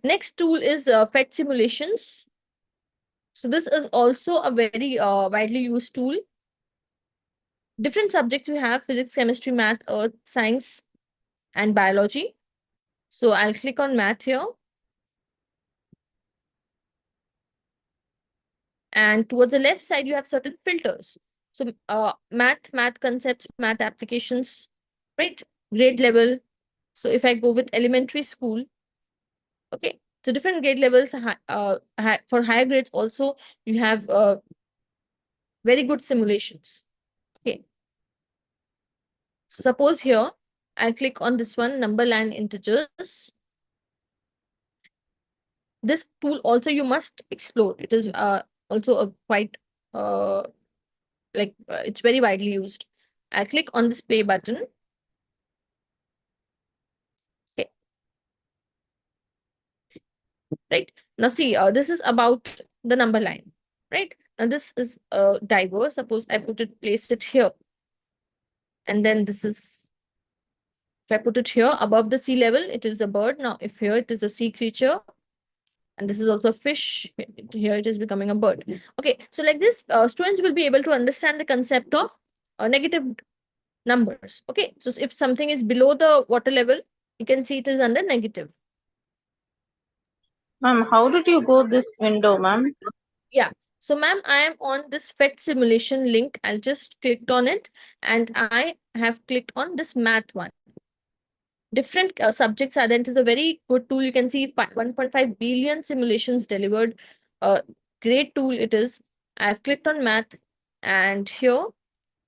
Next tool is PhET simulations. So this is also a very widely used tool. Different subjects we have: physics, chemistry, math, earth, science, and biology. So I'll click on math here. And towards the left side, you have certain filters. So math concepts, math applications, right? Grade level. So if I go with elementary school, okay. So different grade levels, for higher grades also, you have very good simulations. Okay. So suppose here, I'll click on this one, number line integers. This tool also you must explore. It is also a quite it's very widely used. I click on this play button. Okay. Right. Now see, this is about the number line, right? Now this is diverse. Suppose I place it here. And then this is, if I put it here above the sea level, it is a bird. Now if here it is a sea creature, and this is also a fish, here it is becoming a bird. Okay, so like this, students will be able to understand the concept of negative numbers. Okay, so if something is below the water level, you can see it is under negative. Ma'am, how did you go this window, ma'am? Yeah. So, ma'am, I am on this PhET simulation link. I'll just clicked on it, and I have clicked on this math one. Different subjects are there. It is a very good tool. You can see 1.5 billion simulations delivered. Great tool it is. I have clicked on math, and here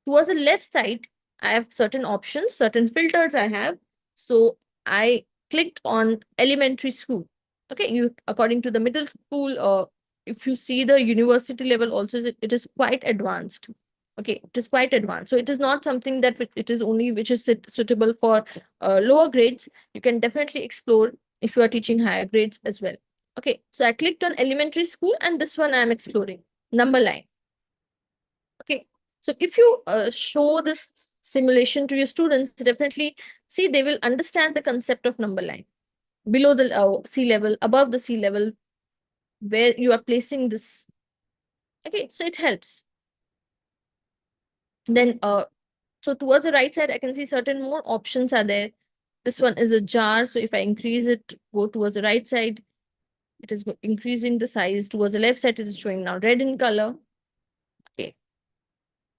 towards the left side, I have certain options, certain filters I have. So I clicked on elementary school. Okay, you according to the middle school, if you see the university level also, it is quite advanced. Okay, it is quite advanced. So it is not something that it is only which is suitable for lower grades. You can definitely explore if you are teaching higher grades as well. Okay, so I clicked on elementary school, and this one I am exploring, number line. Okay, so if you show this simulation to your students, definitely see they will understand the concept of number line below the sea level, above the sea level, where you are placing this. Okay, so it helps. Then so towards the right side, I can see certain more options are there. This one is a jar. So if I increase it, go towards the right side, it is increasing the size. Towards the left side, it is showing now red in color. Okay,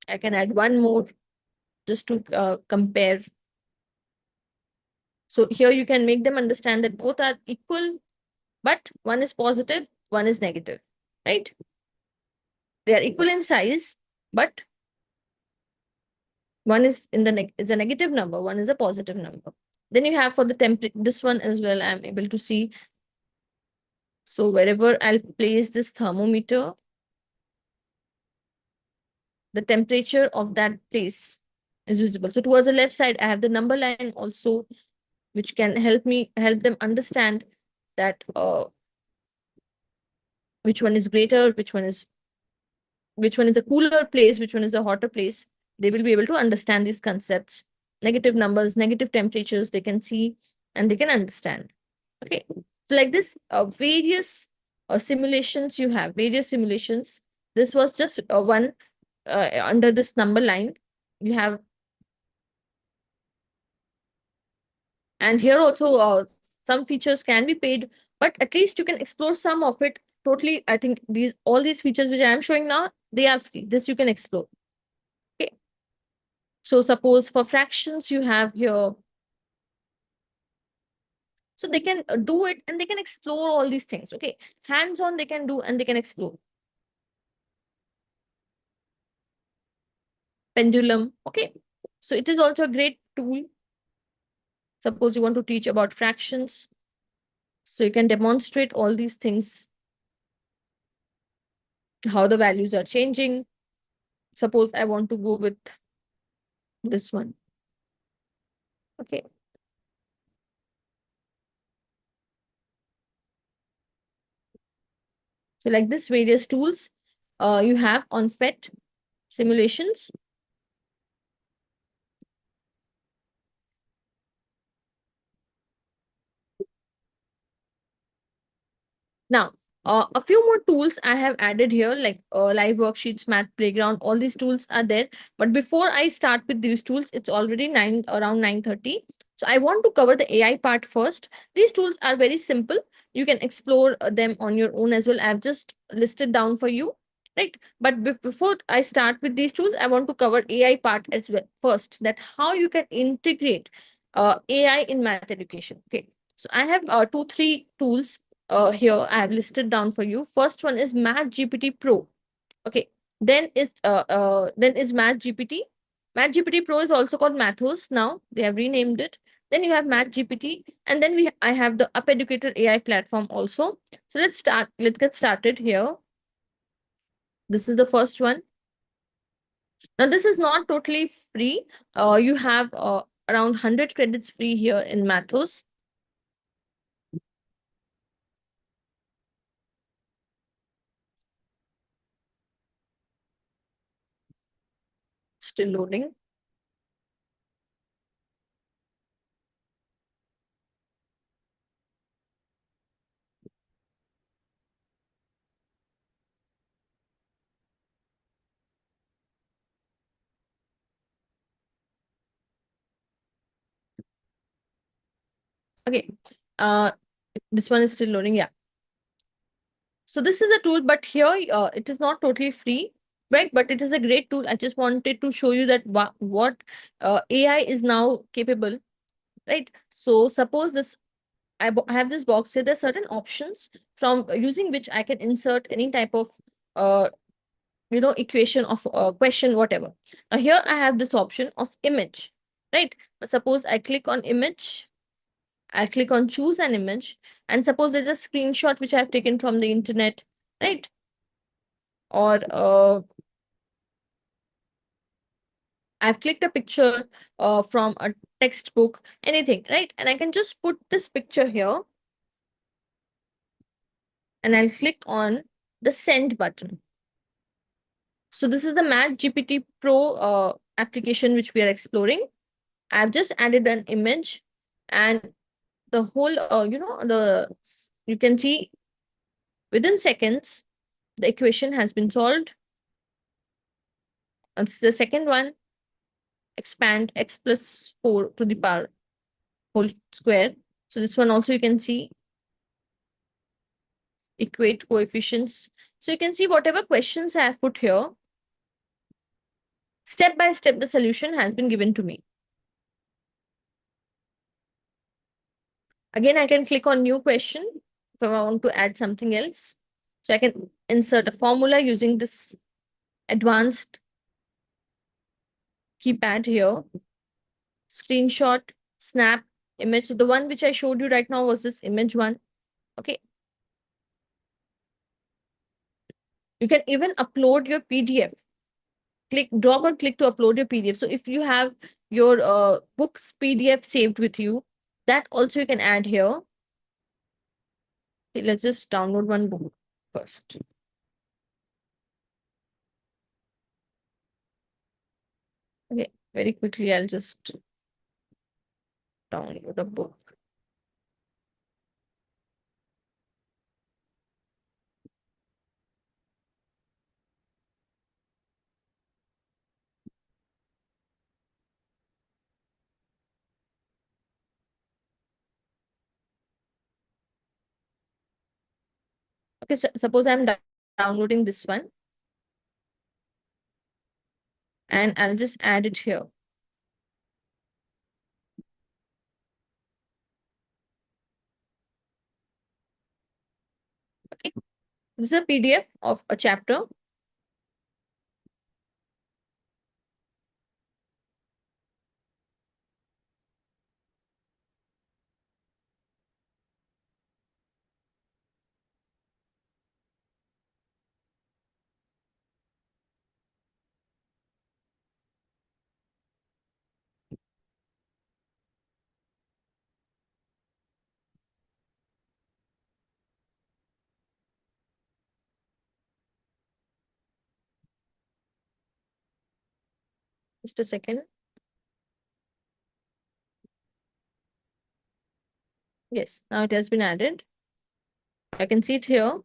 I can add one more just to compare. So here you can make them understand that both are equal, but one is positive, one is negative, right? They are equal in size, but one is it's a negative number, one is a positive number. Then you have for the temperature, this one as well, I'm able to see. So wherever I'll place this thermometer, the temperature of that place is visible. So towards the left side, I have the number line also, which can help them understand that which one is greater, which one is a cooler place, which one is a hotter place. They will be able to understand these concepts. Negative numbers, negative temperatures, they can see and they can understand. Okay, so like this, various simulations you have, various simulations. This was just one under this number line. You have, and here also some features can be paid, but at least you can explore some of it. Totally, I think all these features which I am showing now, they are free. This you can explore. Okay. So suppose for fractions you have here. So they can do it and they can explore all these things. Okay. Hands-on they can do and they can explore. Pendulum. Okay. So it is also a great tool. Suppose you want to teach about fractions. So you can demonstrate all these things, how the values are changing. Suppose I want to go with this one. Okay. So like this, various tools you have on PhET simulations. Now, a few more tools I have added here, like live worksheets, math playground, all these tools are there. But before I start with these tools, it's already around 9:30. So I want to cover the AI part first. These tools are very simple. You can explore them on your own as well. I've just listed down for you, right? But before I start with these tools, I want to cover AI part as well first, that how you can integrate AI in math education. Okay. So I have two, three tools here I have listed down for you. First one is Math GPT Pro. Okay. Then is Math GPT. Math GPT Pro is also called Mathos now. They have renamed it. Then you have Math GPT, and then I have the Up Educator AI platform also. So let's start. Let's get started here. This is the first one. Now this is not totally free. You have around 100 credits free here in Mathos. Still loading. Okay. This one is still loading. Yeah. So this is a tool, but here it is not totally free, right? But it is a great tool. I just wanted to show you that what AI is now capable, right? So suppose this, I have this box here. There are certain options from using which I can insert any type of uh, equation of question, whatever. Now here I have this option of image, right? But suppose I click on image, I click on choose an image, and suppose there's a screenshot which I've taken from the internet, right? Or I've clicked a picture from a textbook, anything, right? And I can just put this picture here and I'll click on the send button. So this is the Math GPT Pro application which we are exploring. I've just added an image and the whole, you can see within seconds, the equation has been solved. And this is the second one, expand x plus 4 to the power whole square. So this one also you can see equate coefficients. So you can see whatever questions I have put here, step by step, the solution has been given to me. Again, I can click on new question if I want to add something else. So I can insert a formula using this advanced keypad here. Screenshot, snap, image. So the one which I showed you right now was this image one. Okay. You can even upload your PDF. Drop or click to upload your PDF. So if you have your books PDF saved with you, that also you can add here. Okay, let's just download one book first. Okay, very quickly, I'll just download a book. Okay, so suppose I'm downloading this one. And I'll just add it here. Okay, this is a PDF of a chapter. Just a second. Yes, now it has been added. I can see it here.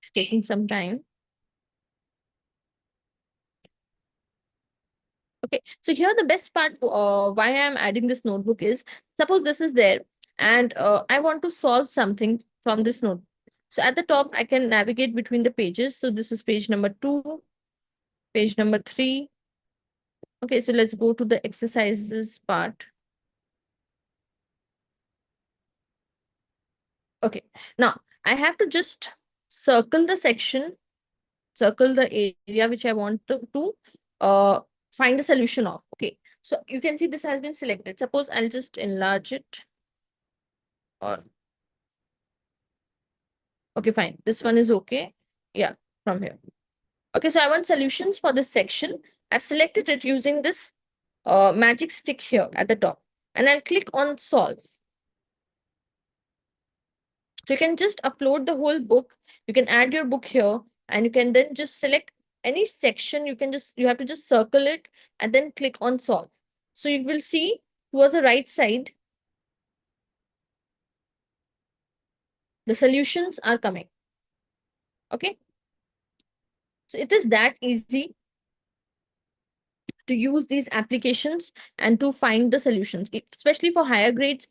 It's taking some time. Okay, so here the best part why I'm adding this notebook is, suppose this is there and I want to solve something from this note. So at the top, I can navigate between the pages. So this is page number 2, page number 3. Okay, so let's go to the exercises part. Okay, now I have to just circle the section, circle the area which I want to find a solution of. Okay, so you can see this has been selected. Suppose I'll just enlarge it. Or okay, fine. This one is okay. Yeah, from here. Okay, so I want solutions for this section. I've selected it using this magic stick here at the top, and I'll click on solve. So you can just upload the whole book. You can add your book here, and you can then just select any section. You have to just circle it and then click on solve. So you will see towards the right side, the solutions are coming. Okay. So it is that easy to use these applications and to find the solutions, especially for higher grades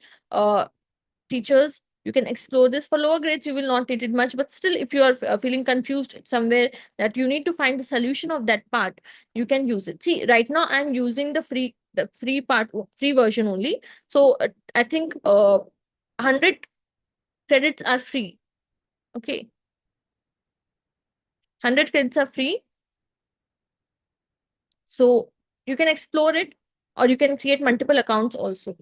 teachers. You can explore this. For lower grades, you will not need it much, but still, if you are feeling confused somewhere that you need to find the solution of that part, you can use it. See, right now I'm using the free free version only. So I think 100 credits are free. Okay, 100 credits are free. So you can explore it, or you can create multiple accounts also.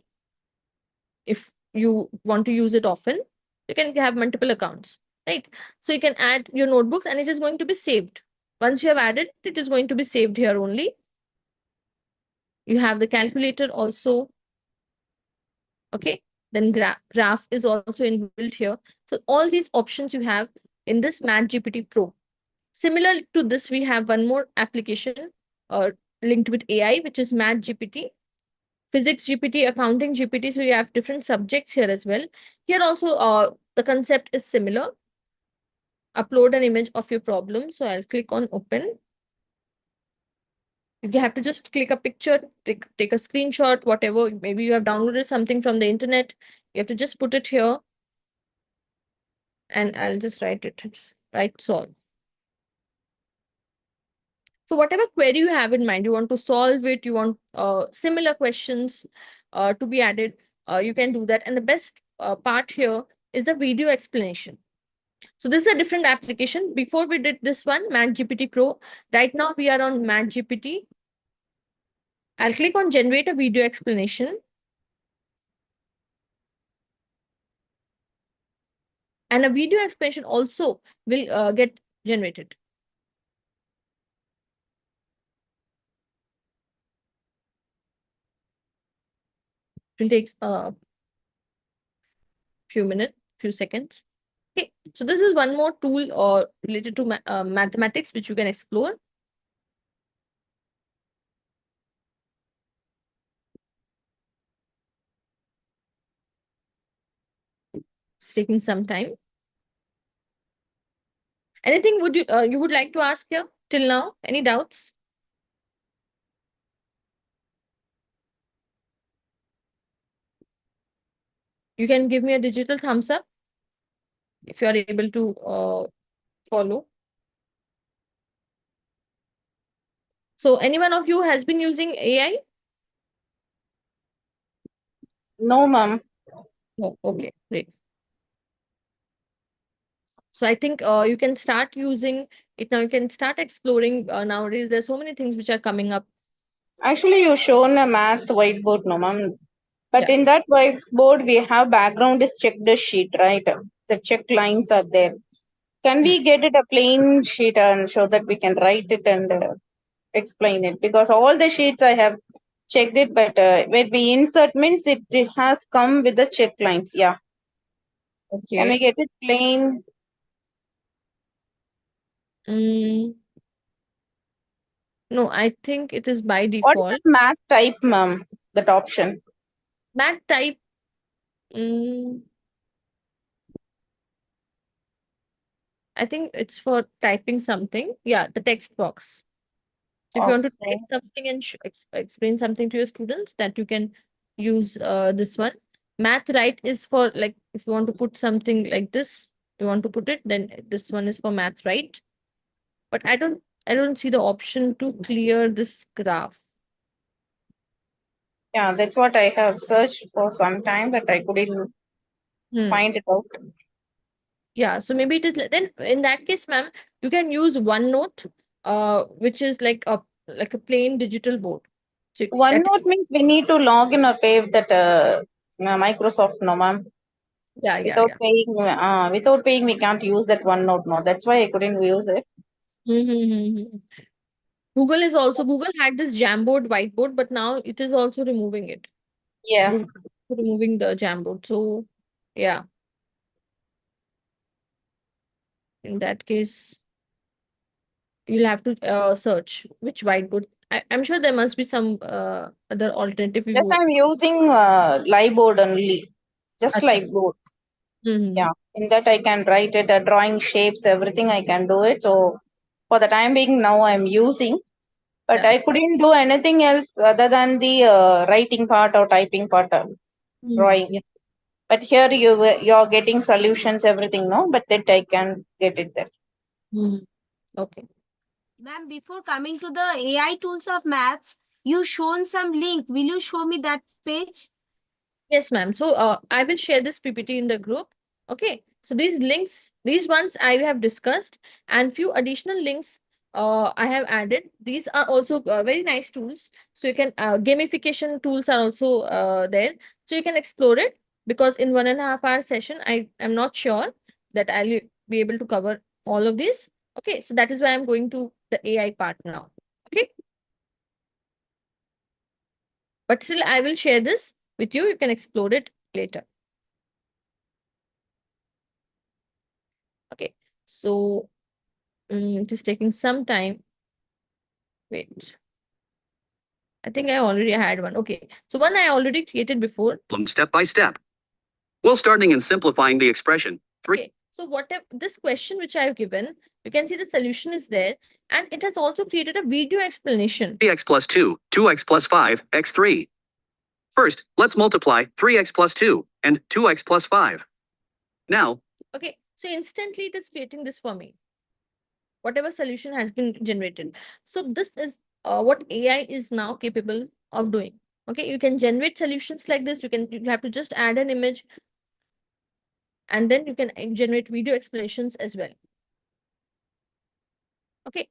If you want to use it often, you can have multiple accounts, right? So you can add your notebooks and it is going to be saved. Once you have added, it is going to be saved here only. You have the calculator also. Okay, then graph is also inbuilt here. So all these options you have in this MathGPT Pro. Similar to this, we have one more application linked with AI, which is MathGPT. Physics GPT, accounting GPT. So you have different subjects here as well. Here also, the concept is similar. Upload an image of your problem. So I'll click on open. You have to just click a picture, take a screenshot, whatever. Maybe you have downloaded something from the internet. You have to just put it here. And I'll just write it, write solve. So whatever query you have in mind, you want to solve it, you want similar questions to be added, you can do that. And the best part here is the video explanation. So this is a different application. Before we did this one, MathGPT Pro. Right now we are on MathGPT. I'll click on generate a video explanation. And a video explanation also will get generated. It will take a few seconds. Okay, so this is one more tool related to mathematics, which you can explore. It's taking some time. Anything would you would like to ask here till now? Any doubts? You can give me a digital thumbs up if you are able to follow. So any one of you has been using AI? No, ma'am. No. Okay, great. So I think you can start using it now. You can start exploring nowadays. There's so many things which are coming up. Actually, you shown a math whiteboard, no, ma'am. But Yeah. in that whiteboard, we have background is checked sheet, right? The check lines are there. Can we get it a plain sheet and show that we can write it and explain it? Because all the sheets I have checked it, but when we insert means it has come with the check lines. Yeah. Can we Okay. get it plain? Mm, No, I think it is by What is default. the math type, ma'am? That option. Math type. mm, I think it's for typing something. Yeah, the text box. So if you want to type something and explain something to your students, that you can use this one. Math write is for, like, if you want to put something like this, you want to put it, then this one is for math write. But I don't see the option to clear this graph. Yeah, that's what I have searched for some time, but I couldn't Hmm. find it out. Yeah, so maybe it is then in that case, ma'am, you can use OneNote, which is like a plain digital board. So that OneNote means we need to log in or pay that Microsoft, no, ma'am. yeah. Without paying, we can't use that OneNote. No, that's why I couldn't use it. Mm-hmm. Google had this Jamboard whiteboard, but now it is also removing it, Yeah. removing the Jamboard. So yeah, in that case, you'll have to search which whiteboard. I'm sure there must be some other alternative. Just I'm using Liveboard only. Just Acha. Liveboard. Mhm. Yeah. In that I can write it, drawing shapes, everything I can do it. So for the time being, now I'm using. But Yeah. I couldn't do anything else other than the writing part or typing part, drawing. Yeah. But here you're getting solutions, everything, no? But that I can get it there. Mhm. Okay. Ma'am, before coming to the AI tools of maths, you shown some link. Will you show me that page? Yes, ma'am. So I will share this PPT in the group. Okay. So these links, these ones I have discussed, and few additional links I have added. These are also very nice tools. So you can gamification tools are also there. So you can explore it, because in 1.5 hour session, I am not sure that I'll be able to cover all of these. Okay. So that is why I'm going to the AI part now. Okay. But still, I will share this with you. You can explore it later. Okay, so it is taking some time. Wait, I think I already had one. Okay, so one I already created before. Step by step. We'll starting and simplifying the expression. 3. Okay, so whatever this question which I have given, you can see the solution is there, and it has also created a video explanation. 3x plus 2, 2x plus 5, x3. First, let's multiply 3x plus 2 and 2x plus 5. Now, Okay, so instantly it is creating this for me. Whatever solution has been generated. So this is what AI is now capable of doing. Okay, you can generate solutions like this. You have to just add an image, and then you can generate video explanations as well. Okay,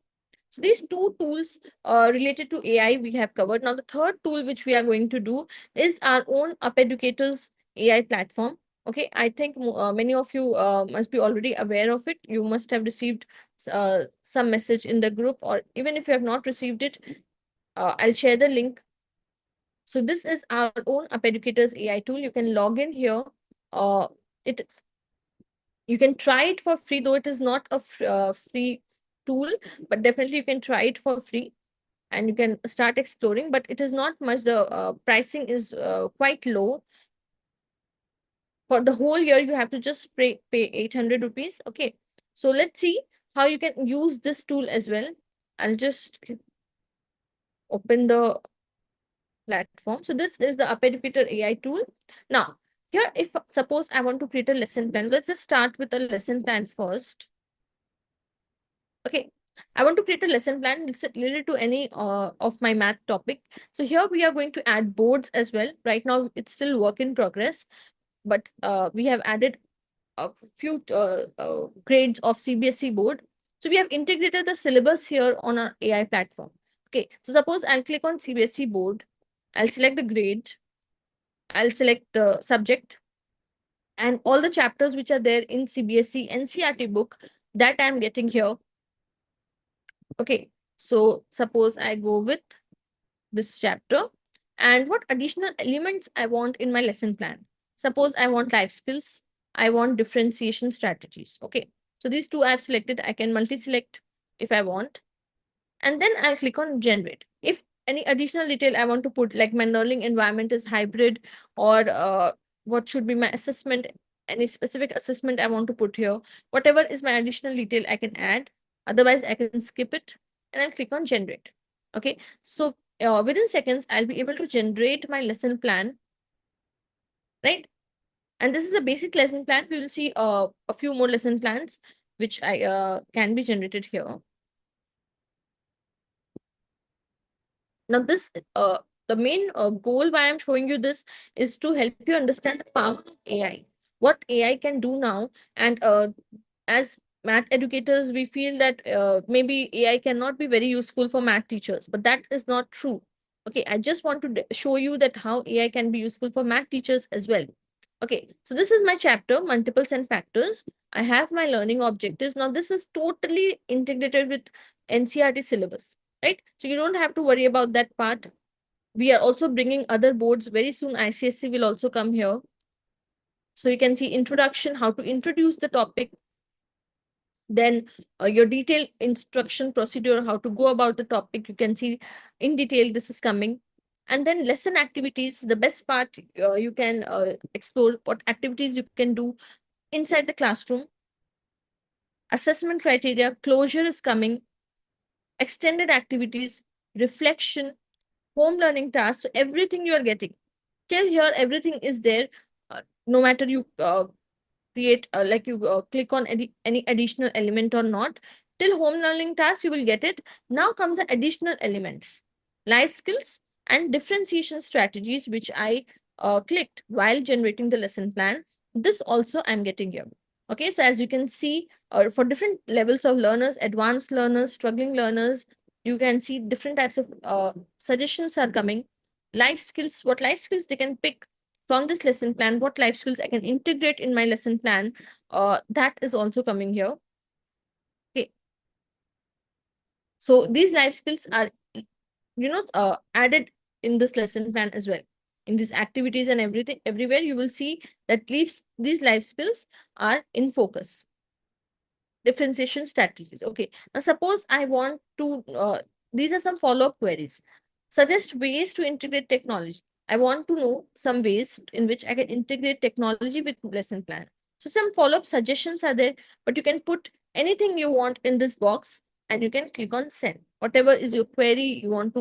so these two tools related to AI we have covered. Now the third tool which we are going to do is our own UpEducators AI platform. Okay, I think many of you must be already aware of it. You must have received some message in the group, or even if you have not received it, I'll share the link. So this is our own UpEducators AI tool. You can log in here. You can try it for free, though it is not a free tool, but definitely you can try it for free and you can start exploring, but it is not much. The pricing is quite low. For the whole year, you have to just pay 800 rupees. Okay, so let's see how you can use this tool as well. I'll just open the platform. So this is the UpEducator AI tool. Now, here, if suppose I want to create a lesson plan, let's just start with a lesson plan first. Okay, I want to create a lesson plan related to any of my math topic. So here we are going to add boards as well. Right now, it's still work in progress, but we have added a few grades of CBSE board. So we have integrated the syllabus here on our AI platform. Okay, so suppose I'll click on CBSE board. I'll select the grade. I'll select the subject. And all the chapters which are there in CBSE NCERT book that I'm getting here. Okay, so suppose I go with this chapter, and what additional elements I want in my lesson plan. Suppose I want life skills, I want differentiation strategies. Okay, so these two I've selected. I can multi-select if I want. and then I'll click on generate. If any additional detail I want to put, like my learning environment is hybrid, or what should be my assessment, any specific assessment I want to put here, whatever is my additional detail I can add. Otherwise, I can skip it and I'll click on generate. Okay, so within seconds, I'll be able to generate my lesson plan, right? And this is a basic lesson plan. We will see a few more lesson plans which I can be generated here. Now, this the main goal why I'm showing you this is to help you understand the power of AI, what AI can do now. And as math educators, we feel that maybe AI cannot be very useful for math teachers, but that is not true. Okay, I just want to show you that how AI can be useful for math teachers as well. Okay, so this is my chapter, multiples and factors. I have my learning objectives. Now, this is totally integrated with NCERT syllabus, right? So you don't have to worry about that part. We are also bringing other boards very soon. ICSE will also come here. So you can see introduction, how to introduce the topic. Then your detailed instruction procedure, how to go about the topic. You can see in detail, this is coming. And then lesson activities, the best part, you can explore what activities you can do inside the classroom. Assessment criteria, closure is coming, extended activities, reflection, home learning tasks. So everything you are getting. Till here, everything is there. No matter you create, like you click on any additional element or not, till home learning tasks, you will get it. Now comes the additional elements, life skills and differentiation strategies, which I clicked while generating the lesson plan. This also I'm getting here. Okay, so as you can see, for different levels of learners, advanced learners, struggling learners, you can see different types of suggestions are coming. Life skills, what life skills they can pick from this lesson plan, what life skills I can integrate in my lesson plan, that is also coming here. Okay. So these life skills are, added in this lesson plan as well. In these activities and everything, everywhere you will see that these life skills are in focus. Differentiation strategies. Okay. Now, suppose I want to, these are some follow-up queries. Suggest ways to integrate technology. I want to know some ways in which I can integrate technology with lesson plan. So some follow-up suggestions are there, but you can put anything you want in this box and you can click on send. Whatever is your query, you want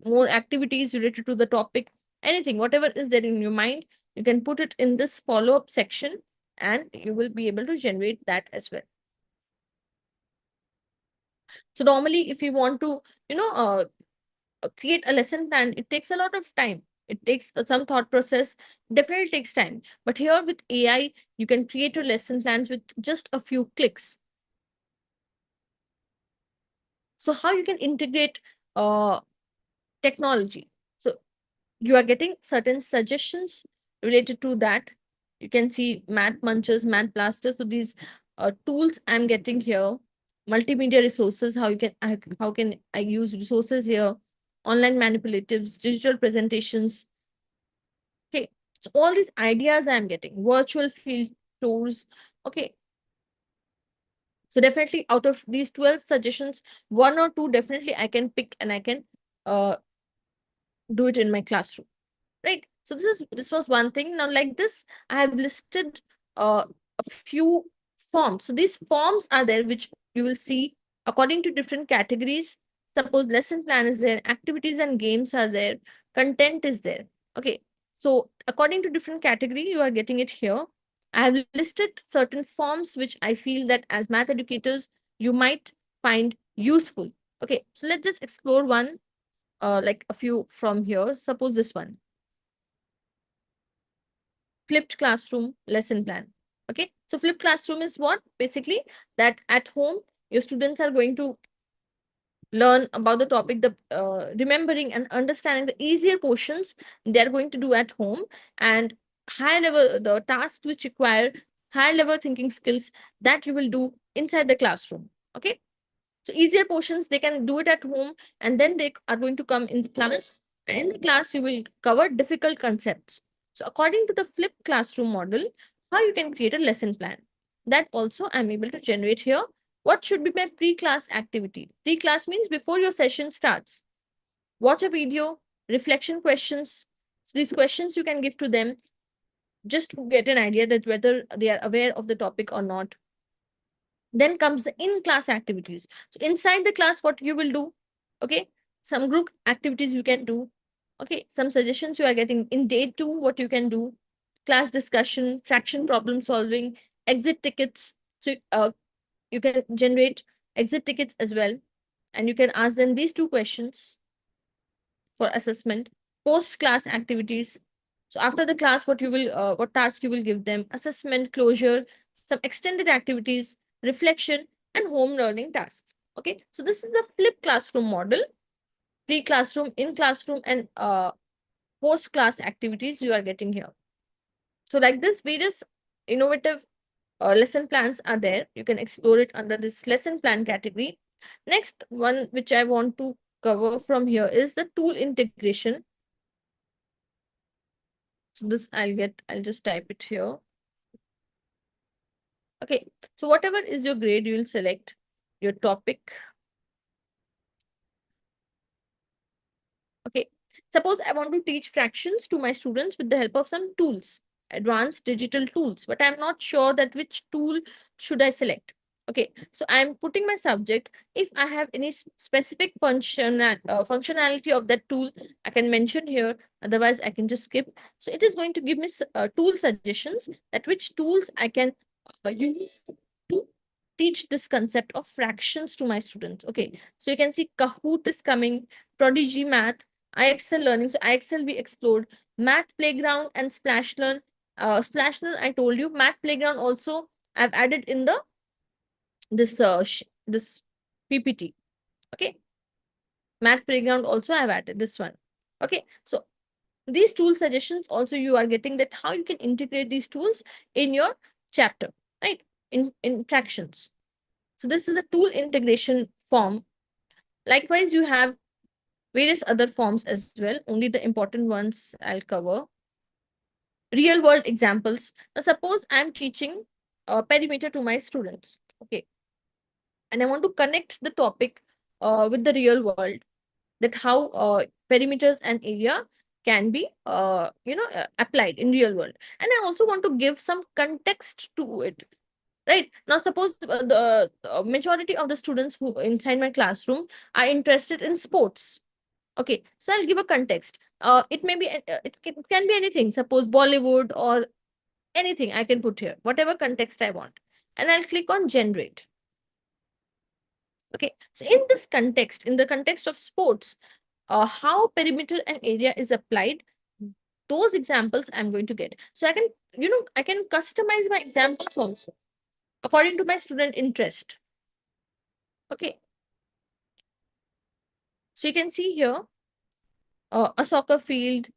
more activities related to the topic, anything, whatever is there in your mind, you can put it in this follow-up section and you will be able to generate that as well. So normally, if you want to, create a lesson plan, it takes a lot of time. It takes some thought process, definitely takes time. But here with AI, you can create your lesson plans with just a few clicks. So how you can integrate technology? So you are getting certain suggestions related to that. You can see Math Munchers, Math Blasters. So these tools I'm getting here, multimedia resources, how can I use resources here, online manipulatives, digital presentations. Okay, so all these ideas I'm getting, virtual field tours. Okay. So definitely out of these 12 suggestions, 1 or 2 definitely I can pick and I can do it in my classroom, right? So this was one thing. Now, like this, I have listed a few forms. So these forms are there, which you will see according to different categories. Suppose lesson plan is there, activities and games are there, content is there. Okay, so according to different category, you are getting it here. I have listed certain forms which I feel that as math educators, you might find useful. Okay, so let's just explore one, like a few from here. Suppose this one. Flipped classroom lesson plan. Okay, so flipped classroom is what? Basically, that at home, your students are going to learn about the topic, the remembering and understanding the easier portions they're going to do at home, and high level, the tasks which require high level thinking skills, that you will do inside the classroom. Okay, so easier portions, they can do it at home, and then they are going to come in the class. And in the class, you will cover difficult concepts. So according to the flipped classroom model, how you can create a lesson plan, that also I'm able to generate here What should be my pre-class activity? Pre-class means before your session starts. Watch a video, reflection questions. So these questions you can give to them just to get an idea that whether they are aware of the topic or not. Then comes the in-class activities. So inside the class, what you will do? Okay, some group activities you can do. Okay, some suggestions you are getting in day 2, what you can do. Class discussion, fraction problem solving, exit tickets. So you can generate exit tickets as well. And you can ask them these 2 questions for assessment. Post-class activities. So after the class, what task you will give them? Assessment, closure, some extended activities, reflection, and home learning tasks. Okay, so this is the flipped classroom model. Pre-classroom, in-classroom, and post-class activities you are getting here. So like this, various innovative lesson plans are there. You can explore it under this lesson plan category. Next one, which I want to cover from here, is the tool integration. So this I'll just type it here. Okay, so whatever is your grade, you will select your topic. Okay, suppose I want to teach fractions to my students with the help of some tools, advanced digital tools, but I'm not sure that which tool should I select. Okay, so I'm putting my subject. If I have any specific functionality of that tool, I can mention here. Otherwise, I can just skip. So it is going to give me tool suggestions that which tools I can use to teach this concept of fractions to my students. Okay, so you can see Kahoot is coming, Prodigy Math, IXL Learning. So IXL we explored, Math Playground and SplashLearn. SplashLearn, I told you, Math Playground also I've added in the this PPT. Okay, Math Playground also I've added this one. Okay, so these tool suggestions also you are getting that how you can integrate these tools in your chapter, right? In fractions. So this is the tool integration form. Likewise, you have various other forms as well. Only the important ones I'll cover. Real world examples. Now, suppose I'm teaching perimeter to my students. Okay. And I want to connect the topic with the real world, that how perimeters and area can be applied in real world. And I also want to give some context to it. Right now, suppose the majority of the students who inside my classroom are interested in sports. Okay, so I'll give a context. It may be it can be anything. Suppose Bollywood or anything I can put here, whatever context I want, and I'll click on generate. Okay, so in this context, in the context of sports, how perimeter and area is applied, those examples I'm going to get. So I can I can customize my examples also according to my student interest. Okay. So you can see here a soccer field,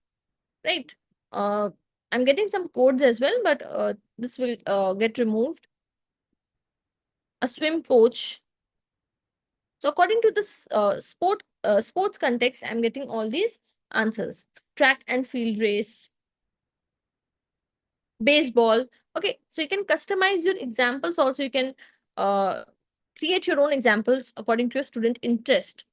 right? I'm getting some codes as well, but this will get removed. A swim coach. So according to this sports context, I'm getting all these answers. Track and field race. Baseball. Okay, so you can customize your examples also. You can create your own examples according to your student interest.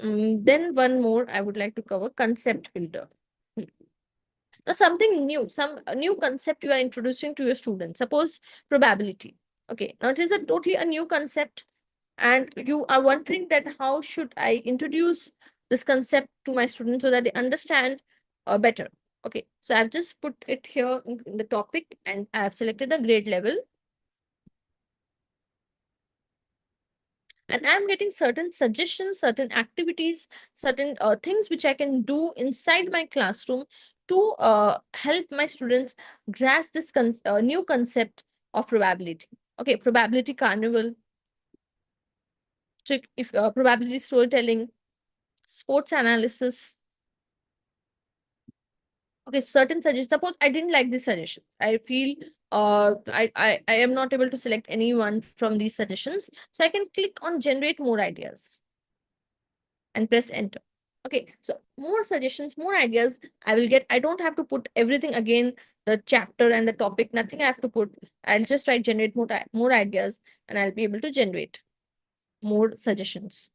Then one more I would like to cover, concept builder. Now something new, a new concept you are introducing to your students. Suppose probability. Okay, now it is a totally a new concept, and you are wondering that how should I introduce this concept to my students so that they understand better. Okay, so I've just put it here in the topic, and I have selected the grade level. And I'm getting certain suggestions, certain activities, certain things which I can do inside my classroom to help my students grasp this new concept of probability. Okay, probability carnival. So if probability storytelling, sports analysis. Okay, certain suggestions. Suppose I didn't like this suggestion. I feel I am not able to select any one from these suggestions. So I can click on generate more ideas and press enter. Okay, so more suggestions, more ideas I will get. I don't have to put everything again, the chapter and the topic, nothing I have to put. I'll just try generate more ideas and I'll be able to generate more suggestions.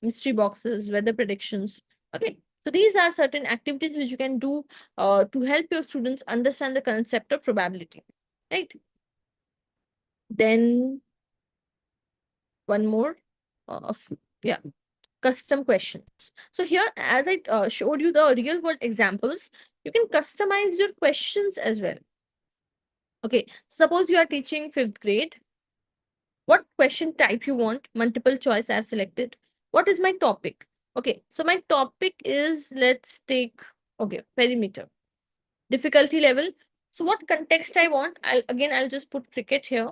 Mystery boxes, weather predictions. Okay, so these are certain activities which you can do to help your students understand the concept of probability, right? Then one more of, yeah, custom questions. So here, as I showed you the real world examples, you can customize your questions as well. Okay, suppose you are teaching 5th grade. What question type you want? Multiple choice I have selected. What is my topic? Okay, so my topic is, let's take, okay, perimeter. Difficulty level. So what context I want? I'll just put cricket here.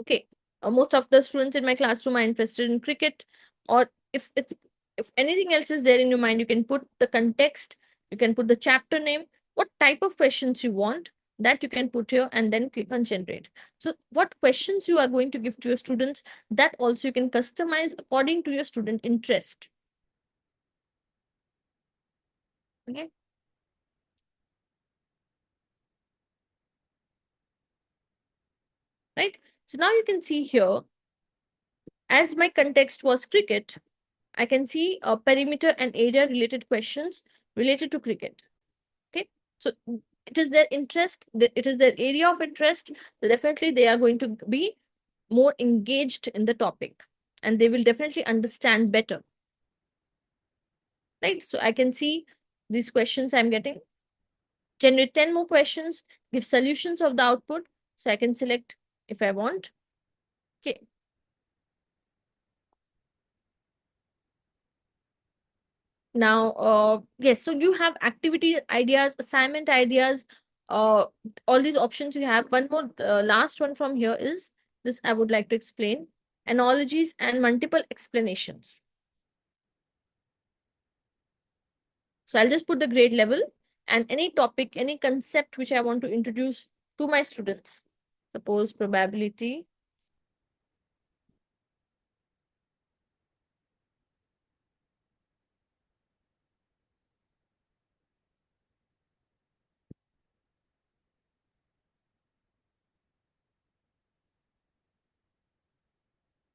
Okay, most of the students in my classroom are interested in cricket, or if anything else is there in your mind, you can put the context, you can put the chapter name, what type of questions you want, that you can put here and then click on generate. So what questions you are going to give to your students, that also you can customize according to your student interest. Okay. Right. So now you can see here, as my context was cricket, I can see perimeter and area related questions related to cricket. Okay, so it is their interest, it is their area of interest. So definitely they are going to be more engaged in the topic and they will definitely understand better. Right, so I can see these questions I'm getting. Generate 10 more questions, give solutions of the output. So I can select if I want. Okay. Now, yes, so you have activity ideas, assignment ideas, all these options you have. One more, last one from here is this I would like to explain: analogies and multiple explanations. So I'll just put the grade level and any topic, any concept which I want to introduce to my students. Suppose probability.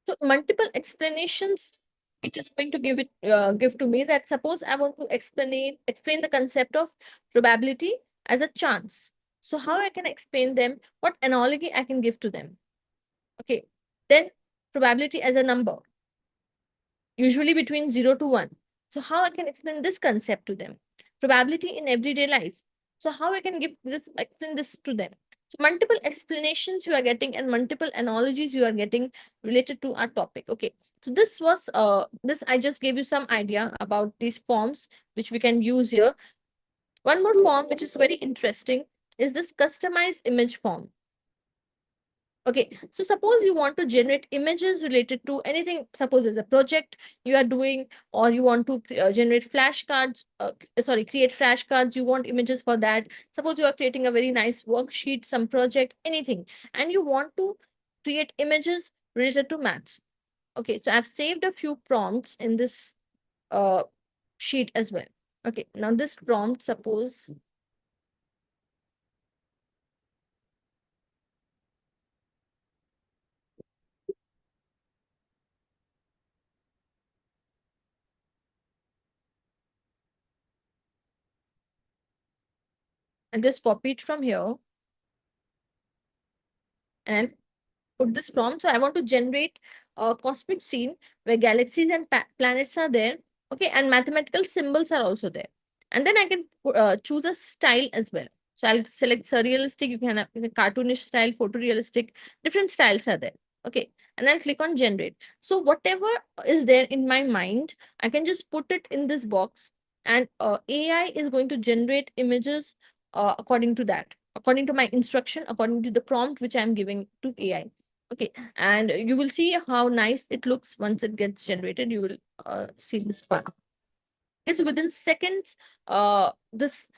So multiple explanations, it is going to give to me that suppose I want to explain the concept of probability as a chance. So how I can explain them, what analogy I can give to them. Okay, then probability as a number, usually between 0 to 1. So how I can explain this concept to them. Probability in everyday life. So how I can explain this to them. So multiple explanations you are getting and multiple analogies you are getting related to our topic. Okay. So this was this I just gave you some idea about these forms which we can use here. One more form which is very interesting is this customized image form. Okay, so suppose you want to generate images related to anything, suppose as a project you are doing, or you want to generate flashcards, create flashcards, you want images for that. Suppose you are creating a very nice worksheet, some project, anything, and you want to create images related to maths. Okay, so I've saved a few prompts in this sheet as well. Okay, now this prompt, suppose I'll just copy it from here and put this prompt. So I want to generate a cosmic scene where galaxies and planets are there. Okay, and mathematical symbols are also there. And then I can choose a style as well. So I'll select surrealistic, you can have a cartoonish style, photorealistic, different styles are there. Okay, and I'll click on generate. So whatever is there in my mind, I can just put it in this box and AI is going to generate images according to that, according to my instruction, according to the prompt which I'm giving to AI. Okay, and you will see how nice it looks once it gets generated. You will see this part. Okay, so within seconds, this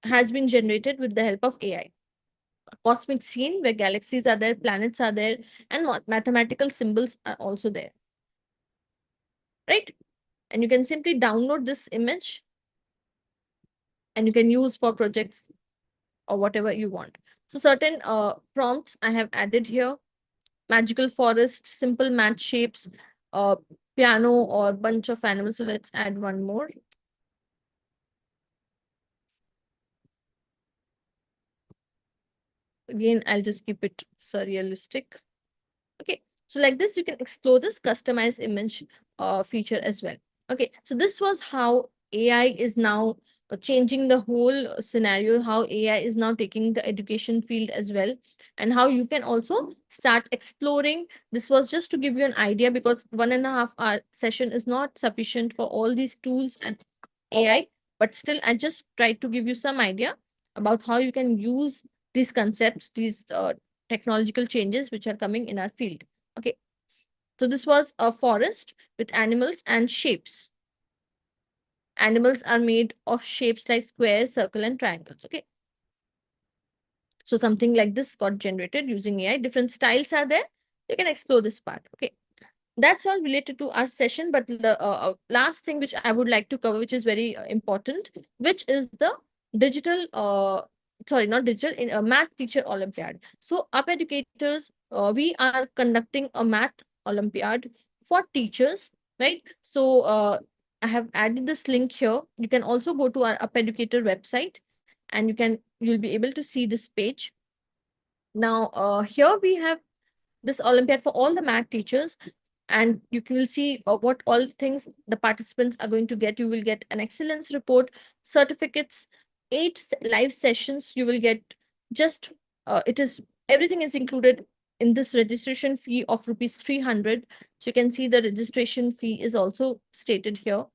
has been generated with the help of AI. A cosmic scene where galaxies are there, planets are there, and mathematical symbols are also there. Right? and you can simply download this image and you can use for projects or whatever you want. So certain prompts I have added here: magical forest, simple math shapes, piano, or bunch of animals. So let's add one more. Again, I'll just keep it surrealistic. Okay, so like this, you can explore this customized image feature as well. Okay, so this was how AI is now changing the whole scenario, how AI is now taking the education field as well, and how you can also start exploring. This was just to give you an idea, because 1.5 hour session is not sufficient for all these tools and AI, but still I just tried to give you some idea about how you can use these concepts, these technological changes which are coming in our field. Okay, so this was a forest with animals and shapes. Animals are made of shapes like square, circle, and triangles. Okay, so something like this got generated using AI. Different styles are there. You can explore this part. Okay, that's all related to our session. But the last thing which I would like to cover, which is very important, which is the digital sorry, not digital, in a math teacher Olympiad. So UP Educators, we are conducting a math Olympiad for teachers, right? So I have added this link here. You can also go to our UP Educator website and you'll be able to see this page. Now here we have this Olympiad for all the math teachers, and you will see what all things the participants are going to get. You will get an excellence report, certificates, 8 live sessions. You will get just everything is included in this registration fee of rupees 300. So you can see the registration fee is also stated here.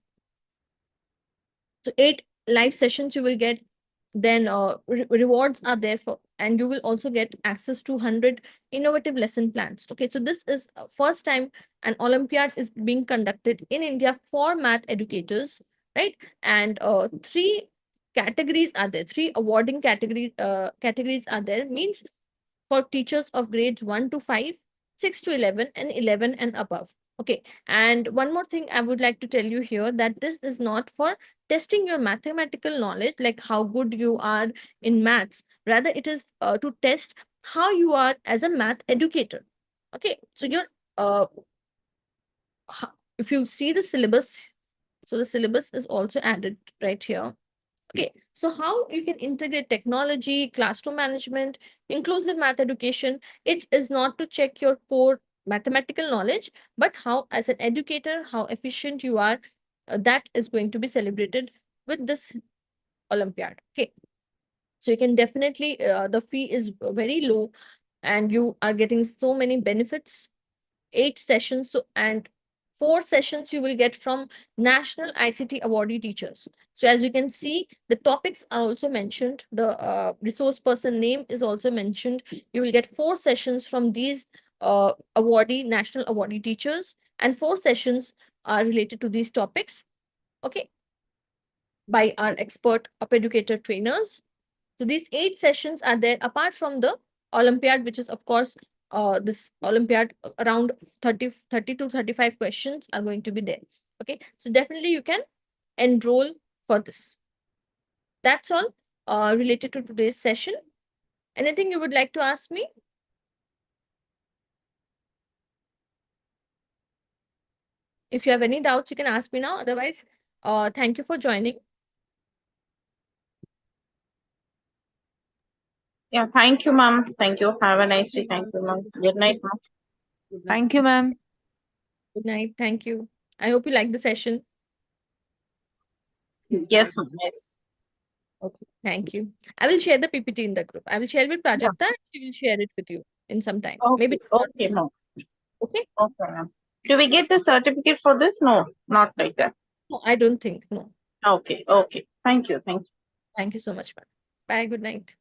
So 8 live sessions you will get. Then rewards are there for, and you will also get access to 100 innovative lesson plans. Okay, so this is first time an Olympiad is being conducted in India for math educators, right? And 3 categories are there, 3 awarding categories are there, means for teachers of grades 1 to 5, 6 to 11, and 11 and above. Okay, and one more thing I would like to tell you here, that this is not for testing your mathematical knowledge, like how good you are in maths. Rather, it is to test how you are as a math educator. Okay, so if you see the syllabus, so the syllabus is also added right here. Okay, so how you can integrate technology, classroom management, inclusive math education. It is not to check your core mathematical knowledge, but how as an educator, how efficient you are, that is going to be celebrated with this Olympiad. Okay, so you can definitely, the fee is very low and you are getting so many benefits. 8 sessions, so, and 4 sessions you will get from national ICT awardee teachers. So as you can see, the topics are also mentioned. The resource person name is also mentioned. You will get 4 sessions from these national awardee teachers, and 4 sessions are related to these topics. Okay, by our expert UP Educator trainers. So these 8 sessions are there apart from the Olympiad, which is of course this Olympiad, around 30 to 35 questions are going to be there. Okay, so definitely you can enroll for this. That's all related to today's session. Anything you would like to ask me? If you have any doubts, you can ask me now. Otherwise, thank you for joining. Yeah, thank you, ma'am. Thank you. Have a nice day. Thank you, ma'am. Good night, ma'am. Thank you, ma'am. Good night. Thank you. I hope you like the session. Yes, ma'am. Yes. Okay, thank you. I will share the PPT in the group. I will share with Prajakta and she will share it with you in some time. Okay, Maybe okay, ma'am. okay. Okay, ma'am. Do we get the certificate for this? No, not like that. No, I don't think. No. Okay, okay. Thank you. Thank you. Thank you so much, ma'am. Bye. Good night.